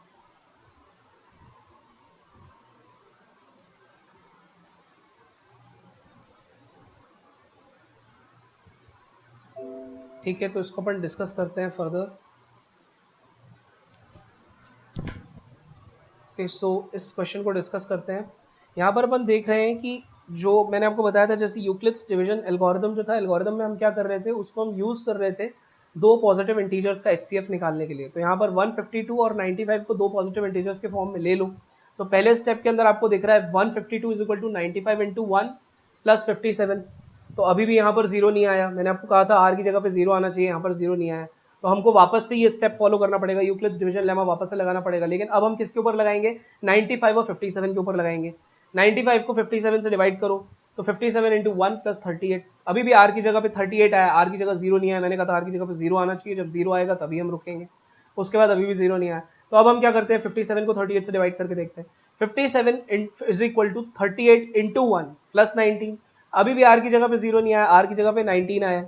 ठीक है, तो इसको अपन डिस्कस करते हैं फर्दर। ओके सो इस क्वेश्चन को डिस्कस करते हैं। यहाँ पर अपन देख रहे हैं कि जो मैंने आपको बताया था, जैसे यूक्लिड्स डिवीजन एल्गोरिथम जो था, एल्गोरिथम में हम क्या कर रहे थे, उसको हम यूज कर रहे थे दो पॉजिटिव इंटीजर्स का HCF निकालने के लिए। तो यहाँ पर 152 और 95 को दो पॉजिटिव इंटीजर्स के फॉर्म में ले लो। तो पहले स्टेप के अंदर आपको दिख रहा है 152 is equal to 95 into 1 plus 57। तो अभी भी यहाँ पर जीरो नहीं आया, मैंने आपको कहा था आर की जगह पे जीरो आना चाहिए, यहाँ पर जीरो नहीं आया। तो हमको वापस से ये स्टेप फॉलो करना पड़ेगा, यूक्लिड्स डिवीजन लेमा वापस से लगाना पड़ेगा। लेकिन अब हम किसके ऊपर लगाएंगे? 95 और 57 के ऊपर लगाएंगे। 95 को 57 से डिवाइड करो तो 57 इंटू 1 प्लस 38। अभी भी आर की जगह पे 38 आया, आर की जगह जीरो नहीं आया। मैंने कहा था आर की जगह पे जीरो आना चाहिए, जब जीरो आएगा तभी हम रुकेंगे। उसके बाद अभी भी जीरो नहीं आया, तो अब हम क्या करते हैं, 57 को 38 से डिवाइड करके देखते हैं। 57 is equal to 38 into 1 plus 19। अभी भी आर की जगह पे जीरो नहीं आया, आर की जगह पे 19 आया।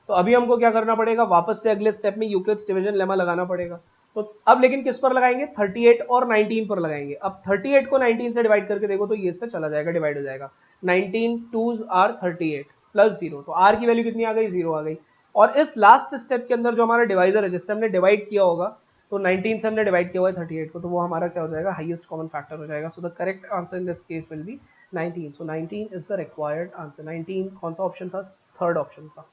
तो अभी हमको क्या करना पड़ेगा, वापस से अगले स्टेप में यूक्लिड्स डिवीजन लेमा लगाना पड़ेगा। तो अब लेकिन किस पर लगाएंगे? 38 और 19 पर लगाएंगे। अब 38 को 19 से डिवाइड करके देखो तो ये इससे चला जाएगा, डिवाइड हो जाएगा। 19 2s आर 38 प्लस जीरो, तो आर की वैल्यू कितनी आ गई? जीरो आ गई। और इस लास्ट स्टेप के अंदर जो हमारा डिवाइजर है, जिससे हमने डिवाइड किया होगा, तो 19 से हमने डिवाइड किया हुआ है 38 को, तो वो हमारा क्या हो जाएगा? हाईएस्ट कॉमन फैक्टर हो जाएगा। सो the correct answer in this case will be 19। So 19 is the required answer. 19 कौन सा ऑप्शन था? थर्ड ऑप्शन था।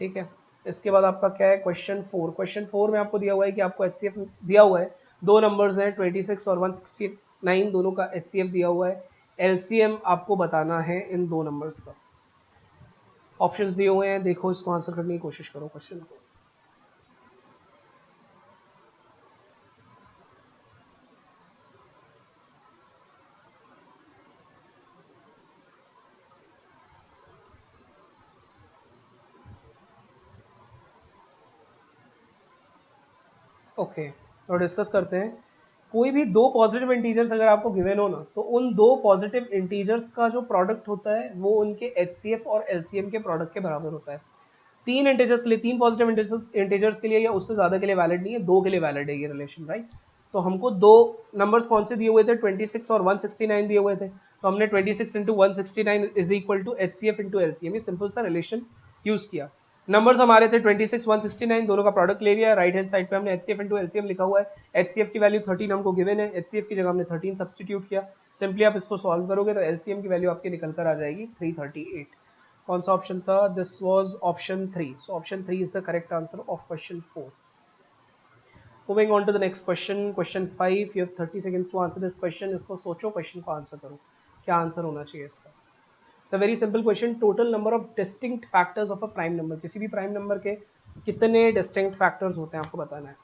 ठीक है, इसके बाद आपका क्या है? क्वेश्चन 4। क्वेश्चन 4 में आपको दिया हुआ है कि आपको HCF दिया हुआ है, दो नंबर्स हैं 26 और 169, दोनों का HCF दिया हुआ है। LCM आपको बताना है इन दो नंबर्स का। ऑप्शंस दिए हुए हैं, देखो इसको आंसर करने की कोशिश करो क्वेश्चन को। ओके तो डिस्कस करते हैं। कोई भी दो पॉजिटिव इंटीजर्स अगर आपको गिवन हो ना, तो उन दो पॉजिटिव इंटीजर्स का जो प्रोडक्ट होता है वो उनके HCF और LCM के प्रोडक्ट के बराबर होता है। तीन इंटीजर्स के लिए, तीन पॉजिटिव इंटीजर्स के लिए या उससे ज्यादा के लिए वैलिड नहीं है, दो के लिए वैलिड है ये रिलेशन, राइट। तो हमको दो नंबर्स कौन से दिए हुए थे? 26 और 169 दिए हुए थे। तो हमने 26 into 169 is equal to HCF into LCM, ये सिंपल सा रिलेशन यूज किया। नंबर्स हमारे थे 26 169, दोनों का प्रोडक्ट ले लिया। राइट हैंड साइड पे हमने HCF इंटू LCM लिखा हुआ है। HCF की वैल्यू 13 हमको गिवन है, HCF की जगह हमने 13 सब्सटीट्यूट किया। सिंपली आप इसको सॉल्व करोगे तो LCM की वैल्यू आपकी निकल कर आ जाएगी 338। कौन सा ऑप्शन था? This was option 3। So option 3 is the correct answer of question 4। Moving on to the next question, question 5। You have 30 seconds to answer this question. इसको सोचो, क्वेश्चन को आंसर करो, क्या आंसर होना चाहिए इसका। It's a very simple question. Total number of distinct factors of a prime number, किसी भी प्राइम नंबर के कितने डिस्टिंक्ट फैक्टर्स होते हैं आपको बताना है।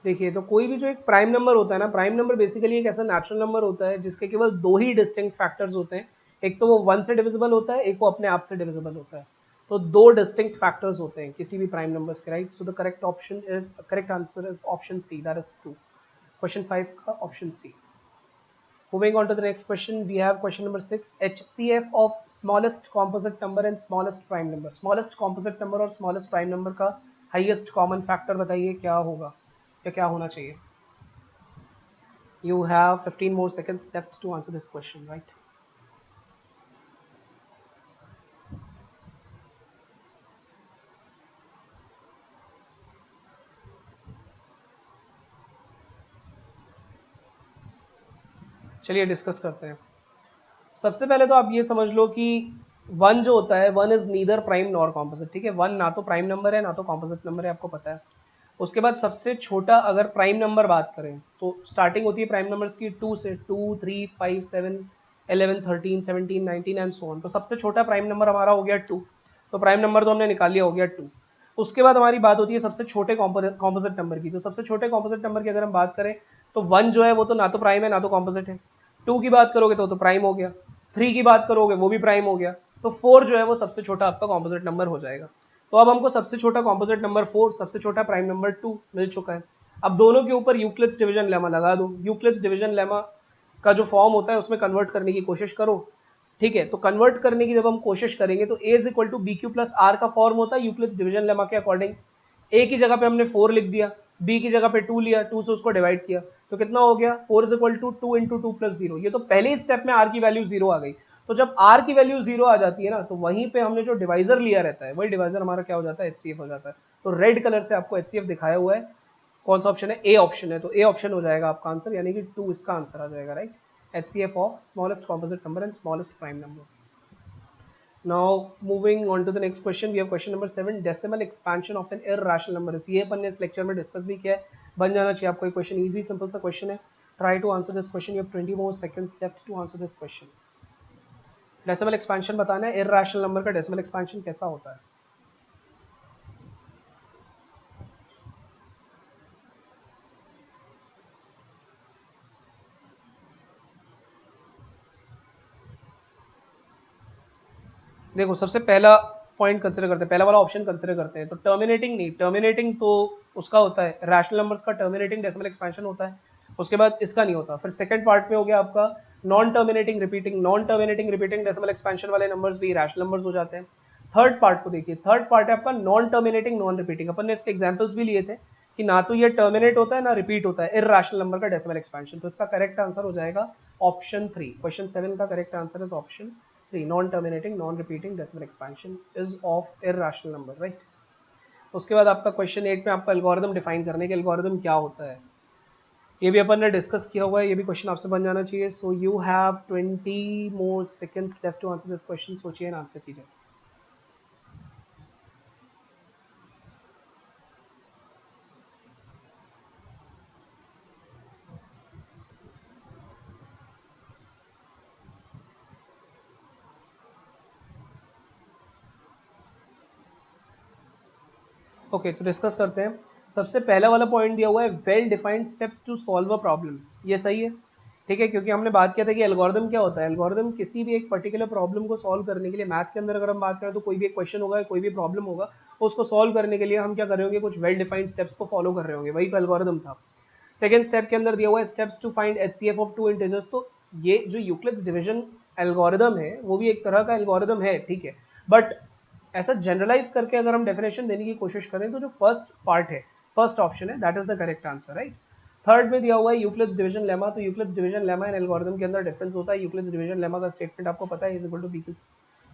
देखिए, तो कोई भी जो एक प्राइम नंबर होता है ना, प्राइम नंबर बेसिकली एक ऐसा नेचुरल नंबर होता है जिसके केवल दो ही डिस्टिंक्ट फैक्टर्स होते हैं। एक तो वो 1 से डिविजिबल होता है, एक वो अपने आप से डिविजिबल होता है। तो दो डिस्टिंक्ट फैक्टर्स होते हैं किसी भी प्राइम नंबर्स के, right. So the correct answer is option C, that is 2। Question 5 का option C. Moving on to the next question, we have question number 6. HCF of smallest composite number and smallest prime number. Smallest composite number और smallest prime number का highest common factor बताइए क्या होगा या क्या होना चाहिए। You have 15 more seconds left to answer this question, right? चलिए डिस्कस करते हैं। सबसे पहले तो आप ये समझ लो कि वन जो होता है, one is neither prime nor composite, ठीक है। वन ना तो प्राइम नंबर है ना तो कॉम्पोजिट नंबर है, आपको पता है। उसके बाद सबसे छोटा अगर प्राइम नंबर बात करें तो स्टार्टिंग होती है प्राइम नंबर्स की 2 से, 2 3 5 7 11 13 17 19 एंड सो ऑन। तो सबसे छोटा प्राइम नंबर हमारा हो गया 2, तो प्राइम नंबर तो हमने निकाल लिया, हो गया 2। उसके बाद हमारी बात होती है सबसे छोटे कॉम्पोजिट नंबर की। तो सबसे छोटे कॉम्पोजिट नंबर की अगर हम बात करें तो वन जो है वो तो ना तो प्राइम है ना तो कॉम्पोजिट है। 2 की बात करोगे तो प्राइम हो गया, 3 की बात करोगे वो भी प्राइम हो गया, तो 4 जो है वो सबसे छोटा आपका कॉम्पोजिट नंबर हो जाएगा। तो अब हमको सबसे छोटा कॉम्पोजिट नंबर 4, सबसे छोटा प्राइम नंबर 2 मिल चुका है। अब दोनों के ऊपर यूक्लिड्स डिवीजन लेमा लगा दो। यूक्लिड्स डिवीजन लेमा का जो फॉर्म होता है उसमें कन्वर्ट करने की कोशिश करो, ठीक है। तो कन्वर्ट करने की जब हम कोशिश करेंगे तो a is equal to B Q plus are का फॉर्म होता है यूक्लिड्स डिवीजन लेमा के अकॉर्डिंग। a की जगह पे हमने 4 लिख दिया, b की जगह पे 2 लिया, 2 से उसको डिवाइड किया, तो कितना हो गया 4 is equal to 2 into 2 plus 0। ये तो पहले ही स्टेप में r की वैल्यू 0 आ गई। तो जब r की वैल्यू 0 आ जाती है ना, तो वहीं पे हमने जो डिवाइजर लिया रहता है वही डिवाइजर हमारा क्या हो जाता है, एचसीएफ हो जाता है। तो रेड कलर से आपको एचसीएफ दिखाया हुआ है, कौन सा ऑप्शन है, ए ऑप्शन है। तो ए ऑप्शन हो जाएगा आपका आंसर, यानी कि 2 इसका आंसर आ जाएगा, right. HCF of smallest composite number and smallest prime number. Now moving on to the next question, we have question number 7. Decimal expansion of an irrational number is। ये अपन ने इस लेक्चर में discuss भी किया है, बन जाना चाहिए आपको। क्वेश्चन इजी सिंपल सा क्वेश्चन है। Try to answer this question, you have 20 more seconds left to answer this question। Decimal expansion बताना है, इररेशनल नंबर का डेसिमल एक्सपेंशन कैसा होता है। देखो सबसे पहला पॉइंट कंसिडर करते हैं, पहला वाला ऑप्शन कंसिडर करते हैं। तो टर्मिनेटिंग नहीं, टर्मिनेटिंग तो उसका होता है रैशनल नंबर्स का टर्मिनेटिंग डेसिमल एक्सपेंशन होता है, उसके बाद इसका नहीं होता। फिर सेकंड पार्ट में हो गया आपका non terminating repeating. Non terminating repeating decimal expansion वाले नंबर्स भी रैशनल नंबर्स हो जाते हैं। थर्ड पार्ट को देखिए, थर्ड पार्ट है आपका नॉन टर्मिनेटिंग नॉन रिपीटिंग। अपन ने इसके एग्जांपल्स भी लिए थे कि ना तो ये टर्मिनेट होता है ना रिपीट होता है इररेशनल नंबर का डेसिमल एक्सपेंशन। तो इसका करेक्ट आंसर हो जाएगा ऑप्शन 3। क्वेश्चन 7 का correct answer is option 3, non terminating non repeating decimal expansion is of irrational number, right. उसके बाद आपका क्वेश्चन 8 में आपका एल्गोरिथम डिफाइन करने के, एल्गोरिथम क्या होता है ये भी अपन ने डिस्कस किया हुआ है, ये भी क्वेश्चन आपसे बन जाना चाहिए। So you have 20 more seconds left to answer this question, सोचिए एंड आंसर कीजिए। ओके तो डिस्कस करते हैं। सबसे पहला वाला पॉइंट दिया हुआ है well defined steps to solve a problem, ये सही है, ठीक है। क्योंकि हमने बात किया था कि एल्गोरिथम क्या होता है, एल्गोरिथम किसी भी एक पर्टिकुलर प्रॉब्लम को सॉल्व करने के लिए, मैथ के अंदर अगर हम बात करें तो कोई भी एक क्वेश्चन होगा, कोई भी प्रॉब्लम होगा, उसको सॉल्व करने के लिए हम क्या कर रहे होंगे, कुछ वेल डिफाइंड स्टेप्स को फॉलो कर रहे होंगे, वही तो एल्गोरिथम था। सेकंड स्टेप के अंदर दिया हुआ है steps to find HCF of two integers. तो ये जो यूक्लिड्स डिवीजन एल्गोरिथम है वो भी एक तरह का एल्गोरिथम है, ठीक है। बट ऐसा जनरलाइज करके अगर हम डेफिनेशन देने की कोशिश करें तो जो फर्स्ट पार्ट है, फर्स्ट ऑप्शन है, that is the correct answer, right. Third में दिया हुआ है यूक्लिड्स डिवीजन लेमा। तो Euclid's division lemma and algorithm के अंदर डिफरेंस होता है। यूक्लिड्स डिवीजन लेमा का स्टेटमेंट आपको पता है, is equal to B Q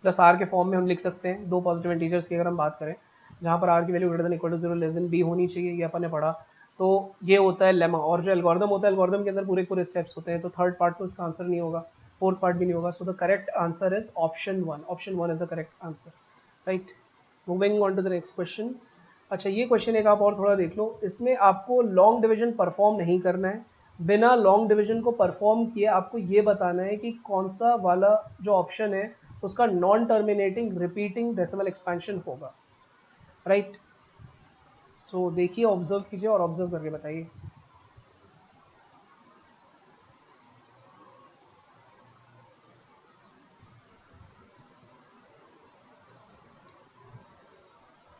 plus are के फॉर्म में हम लिख सकते हैं। दो पॉजिटिव इंटीजर्स की अगर हम बात करें जहां पर आर की value greater than equal to 0 less than B होनी चाहिए, ये अपन ने पढ़ा। तो ये होता है लेमा। और जो एल्गोरिथम होता है, एल्गोरिथम के अंदर पूरे पूरे स्टेप्स होते हैं। तो थर्ड पार्ट तो इसका आंसर नहीं होगा, फोर्थ पार्ट भी नहीं होगा। So the correct answer is option 1। Option 1 is the correct answer, right. Moving on to the next question. अच्छा ये क्वेश्चन एक आप और थोड़ा देख लो, इसमें आपको लॉन्ग डिवीजन परफॉर्म नहीं करना है। बिना लॉन्ग डिवीजन को परफॉर्म किए आपको ये बताना है कि कौन सा वाला जो ऑप्शन है उसका non terminating repeating decimal expansion होगा, राइट। सो देखिए, ऑब्जर्व कीजिए और ऑब्जर्व करके बताइए।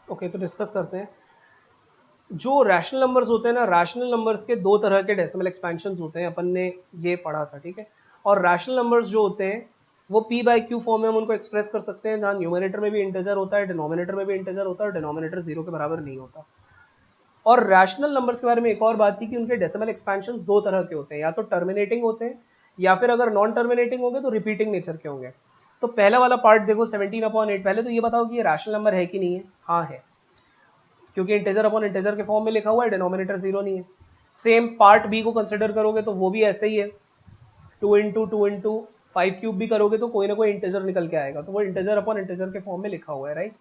ओके, तो डिस्कस करते हैं। जो रैशनल नंबर्स होते हैं ना, रैशनल नंबर्स के दो तरह के डेसिमल एक्सपेंशंस होते हैं, अपन ने ये पढ़ा था, ठीक है। और रैशनल नंबर्स जो होते हैं वो p बाई क्यू फॉर्म में हम उनको एक्सप्रेस कर सकते हैं, जहां न्यूमरेटर में भी इंटीजर होता है, डिनोमिनेटर में भी इंटीजर होता है, और डिनोमिनेटर जीरो के बराबर नहीं होता। और रैशनल नंबर्स के बारे में एक और बात थी कि उनके डेसिमल एक्सपेंशंस दो तरह के होते हैं, या तो टर्मिनेटिंग होते हैं, या फिर अगर नॉन टर्मिनेटिंग होंगे तो रिपीटिंग नेचर के होंगे। तो पहला वाला पार्ट देखो 17/8। पहले तो ये बताओ कि ये रैशनल नंबर है कि नहीं है। हाँ है, क्योंकि इंटीजर अपॉन इंटीजर के फॉर्म में लिखा हुआ है, डिनोमिनेटर जीरो नहीं है। सेम पार्ट बी को कंसिडर करोगे तो वो भी ऐसे ही है, 2 इंटू 5 क्यूब भी करोगे तो कोई ना कोई इंटीजर निकल के आएगा, तो वो इंटीजर अपॉन इंटीजर के फॉर्म में लिखा हुआ है, राइट।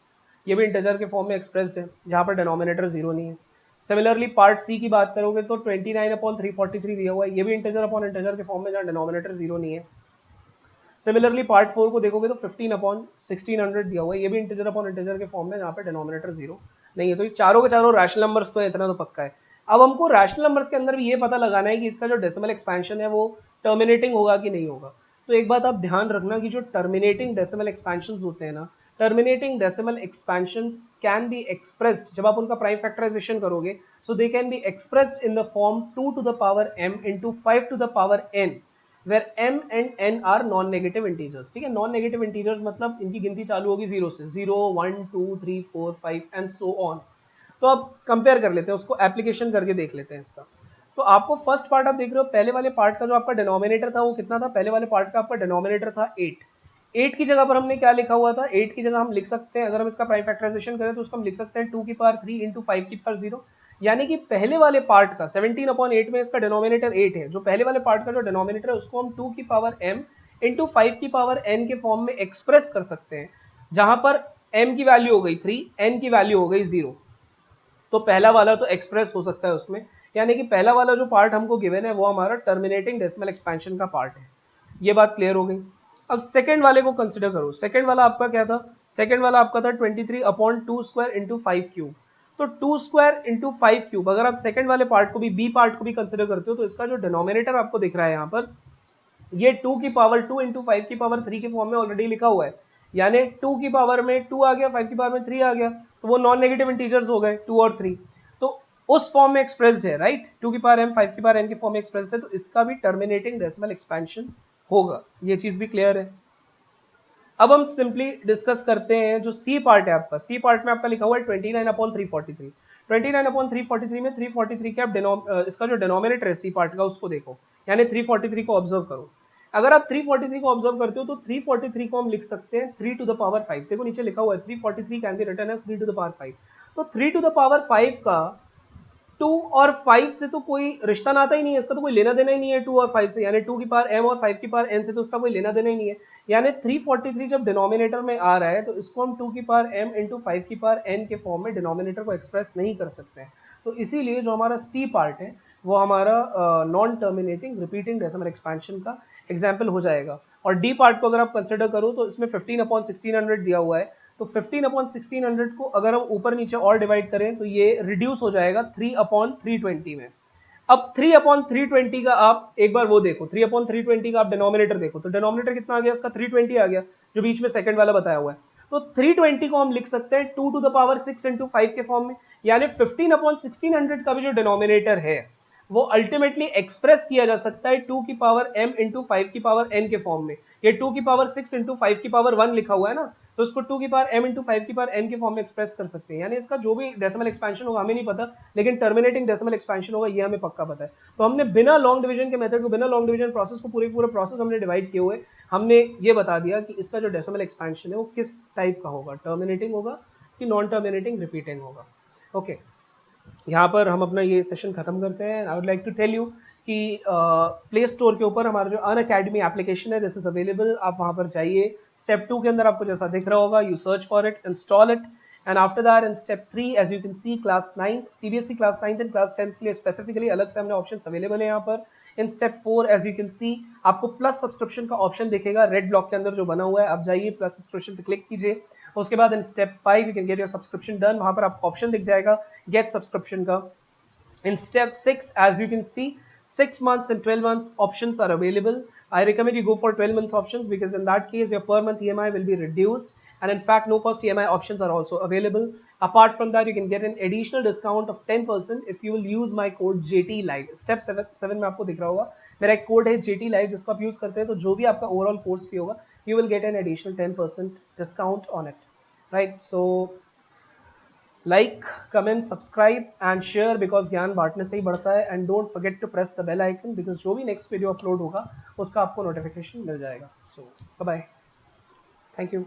ये भी इंटीजर के फॉर्म में एक्सप्रेस्ड है, जहां पर डिनोमिनेटर जीरो नहीं है। सिमिलरली पार्ट सी की बात करोगे तो 29/343 दिया हुआ है, ये भी इंटीजर अपॉन इंटीजर के फॉर्म में, जहां डिनोमिनेटर जीरो नहीं है। सिमिलरली पार्ट 4 को देखोगे तो 15/1600 दिया हुआ है, ये भी इंटीजर अपॉन इंटीजर के फॉर्म में, जहां पे डिनोमिनेटर जीरो नहीं है। तो ये चारों के चारों रैशनल नंबर्स तो है, इतना तो पक्का है। अब हमको रैशनल नंबर्स के अंदर भी ये पता लगाना है कि इसका जो डेसिमल एक्सपेंशन है वो टर्मिनेटिंग होगा कि नहीं होगा। तो एक बात आप ध्यान रखना कि जो टर्मिनेटिंग डेसिमल एक्सपेंशन होते हैं ना, terminating decimal expansion can be expressed, जब आप उनका प्राइम फैक्टराइजेशन करोगे, so they can be expressed in the form 2 to the power m into 5 to the power n, where m and n are non negative integers. ठीक है, non negative integers मतलब इनकी गिनती चालू होगी जीरो से, 0 1 2 3 4 5 and so on. तो अब कंपेयर कर लेते हैं, उसको एप्लीकेशन करके देख लेते हैं इसका। तो आपको फर्स्ट पार्ट आप देख रहे हो, पहले वाले पार्ट का जो आपका डिनोमिनेटर था वो कितना था, पहले वाले पार्ट का आपका डिनोमिनेटर था 8। 8 की जगह पर हमने क्या लिखा हुआ था, 8 की जगह हम लिख सकते हैं, अगर हम इसका प्राइम फैक्टराइजेशन करें तो उसको हम लिख सकते हैं 2 की पावर 3 इंटू 5 की पावर 0। यानी कि पहले वाले पार्ट का 17/8 में इसका डिनोमिनेटर 8 है, जो पहले वाले पार्ट का जो डिनोमिनेटर है उसको हम 2 की पावर m इंटू 5 की पावर n के फॉर्म में एक्सप्रेस कर सकते हैं, जहां पर m की वैल्यू हो गई 3, n की वैल्यू हो गई 0। तो पहला वाला तो एक्सप्रेस हो सकता है उसमें, यानी कि पहला वाला जो पार्ट हमको गिवन है वो हमारा टर्मिनेटिंग डेसिमल एक्सपेंशन का पार्ट है। ये बात क्लियर हो गई। अब सेकंड वाले को कंसिडर करो। सेकंड वाला आपका क्या था, सेकंड वाला आपका था 23/2 स्क्वायर इंटू 5 क्यूब। तो 2 स्क्वायर इंटू 5 क्यूब, अगर आप सेकंड वाले पार्ट को भी, बी पार्ट को भी कंसिडर करते हो, तो इसका जो डिनोमिनेटर आपको दिख रहा है यहाँ पर, ये 2 की पावर 2 इंटू 5 की पावर 3 के फॉर्म में ऑलरेडी लिखा हुआ है। यानी 2 की पावर में 2 आ गया, 5 की पावर में 3 आ गया, तो वो नॉन नेगेटिव इंटीजर्स हो गए 2 और 3। तो उस फॉर्म में एक्सप्रेस्ड है, राइट। 2 की पावर m 5 की पावर n के फॉर्म में एक्सप्रेस्ड है, तो इसका भी टर्मिनेटिंग डेसिमल एक्सपेंशन होगा। ये चीज भी क्लियर है। अब हम सिंपली डिस्कस करते हैं जो सी पार्ट है आपका। सी पार्ट में आपका लिखा हुआ है 29/343। 29/343 में 343 के आप इसका जो डिनोमिनेटर है सी पार्ट का उसको देखो, यानी 343 को ऑब्जर्व करो। अगर आप 343 को ऑब्जर्व करते हो तो 343 को हम लिख सकते हैं 3 टू द पावर 5। देखो नीचे लिखा हुआ है 343 can be written as 3 to the power 5। तो 3 टू द पावर 5 का 2 और 5 से तो कोई रिश्ता नाता ही नहीं है, इसका तो कोई लेना देना ही नहीं है 2 और 5 से, यानी 2 की पावर m और 5 की पावर n से तो उसका कोई लेना देना ही नहीं है। यानी 343 जब डिनोमिनेटर में आ रहा है तो इसको हम 2 की पावर m इंटू 5 की पावर n के फॉर्म में डिनोमिनेटर को एक्सप्रेस नहीं कर सकते हैं। तो इसीलिए जो हमारा सी पार्ट है वो हमारा non terminating repeating decimal expansion का एग्जाम्पल हो जाएगा। और डी पार्ट को अगर आप कंसिडर करो तो इसमें 15/1600 दिया हुआ है, तो 15/1600 को अगर हम ऊपर नीचे और डिवाइड करें तो ये रिड्यूस हो जाएगा 3/320 में। अब 3/320 का आप एक बार वो देखो, 3/320 का आप डिनोमिनेटर देखो, तो डिनोमिनेटर कितना आ गया इसका 320 आ गया, जो बीच में सेकंड वाला बताया हुआ है। तो 320 को हम लिख सकते हैं 2 टू द पावर 6 इंटू 5 के फॉर्म में, यानी 15/1600 का भी जो डिनोमिनेटर है वो अल्टीमेटली एक्सप्रेस किया जा सकता है 2 की पावर m इंटू 5 की पावर n के फॉर्म में। ये 2 की पावर 6 इंटू 5 की पावर 1 लिखा हुआ है ना, तो इसको 2 की पावर m इंटू 5 की पावर n के फॉर्म में एक्सप्रेस कर सकते हैं। यानी इसका जो भी डेसिमल एक्सपेंशन होगा हमें नहीं पता, लेकिन टर्मिनेटिंग डेसिमल एक्सपेंशन होगा ये हमें पक्का पता है। तो हमने बिना लॉन्ग डिवीजन के मेथड को, बिना लॉन्ग डिवीजन प्रोसेस को, पूरे प्रोसेस हमने डिवाइड किए हुए, हमने ये बता दिया कि इसका जो डेसिमल एक्सपेंशन है वो किस टाइप का होगा, टर्मिनेटिंग होगा कि नॉन टर्मिनेटिंग रिपीटिंग होगा। ओके, यहाँ पर हम अपना ये सेशन खत्म करते हैं। I would like to tell you कि प्ले स्टोर के ऊपर हमारा जो अन अकेडमी एप्लीकेशन है दिस इज अवेलेबल, आप वहाँ पर जाइए। स्टेप 2 के अंदर आपको जैसा दिख रहा होगा, you search for it, install it, and after that in step 3 as you can see class 9th CBSE class 9th and class 10th के लिए स्पेसिफिकली अलग से हमने ऑप्शन अवेलेबल है यहाँ पर। In step 4 as you can see आपको plus subscription का ऑप्शन दिखेगा रेड ब्लॉक के अंदर जो बना हुआ है, आप जाइए प्लस सब्सक्रिप्शन पे क्लिक कीजिए। उसके बाद इन step 5 you can get your subscription done, वहां पर आपको ऑप्शन दिख जाएगा गेट सब्सक्रिप्शन का. In step 6, as you can see, 6 months and 12 months options are available. I recommend you go for 12 months options because in that case your per month EMI will be reduced, and in fact no cost EMI options are also available. Apart from that, you can get an additional discount of 10% if you will use my code JT Live. Step 7 में आपको दिख रहा होगा मेरा एक code है JT Live, जिसको आप यूज करते हैं तो जो भी आपका ओवरऑल कोर्स फी होगा you will get an additional 10% discount on it, right? So like, comment, subscribe and share because ज्ञान बांटने से ही बढ़ता है. And don't forget to press the bell icon because जो भी next video upload होगा उसका आपको notification मिल जाएगा. So bye bye, thank you.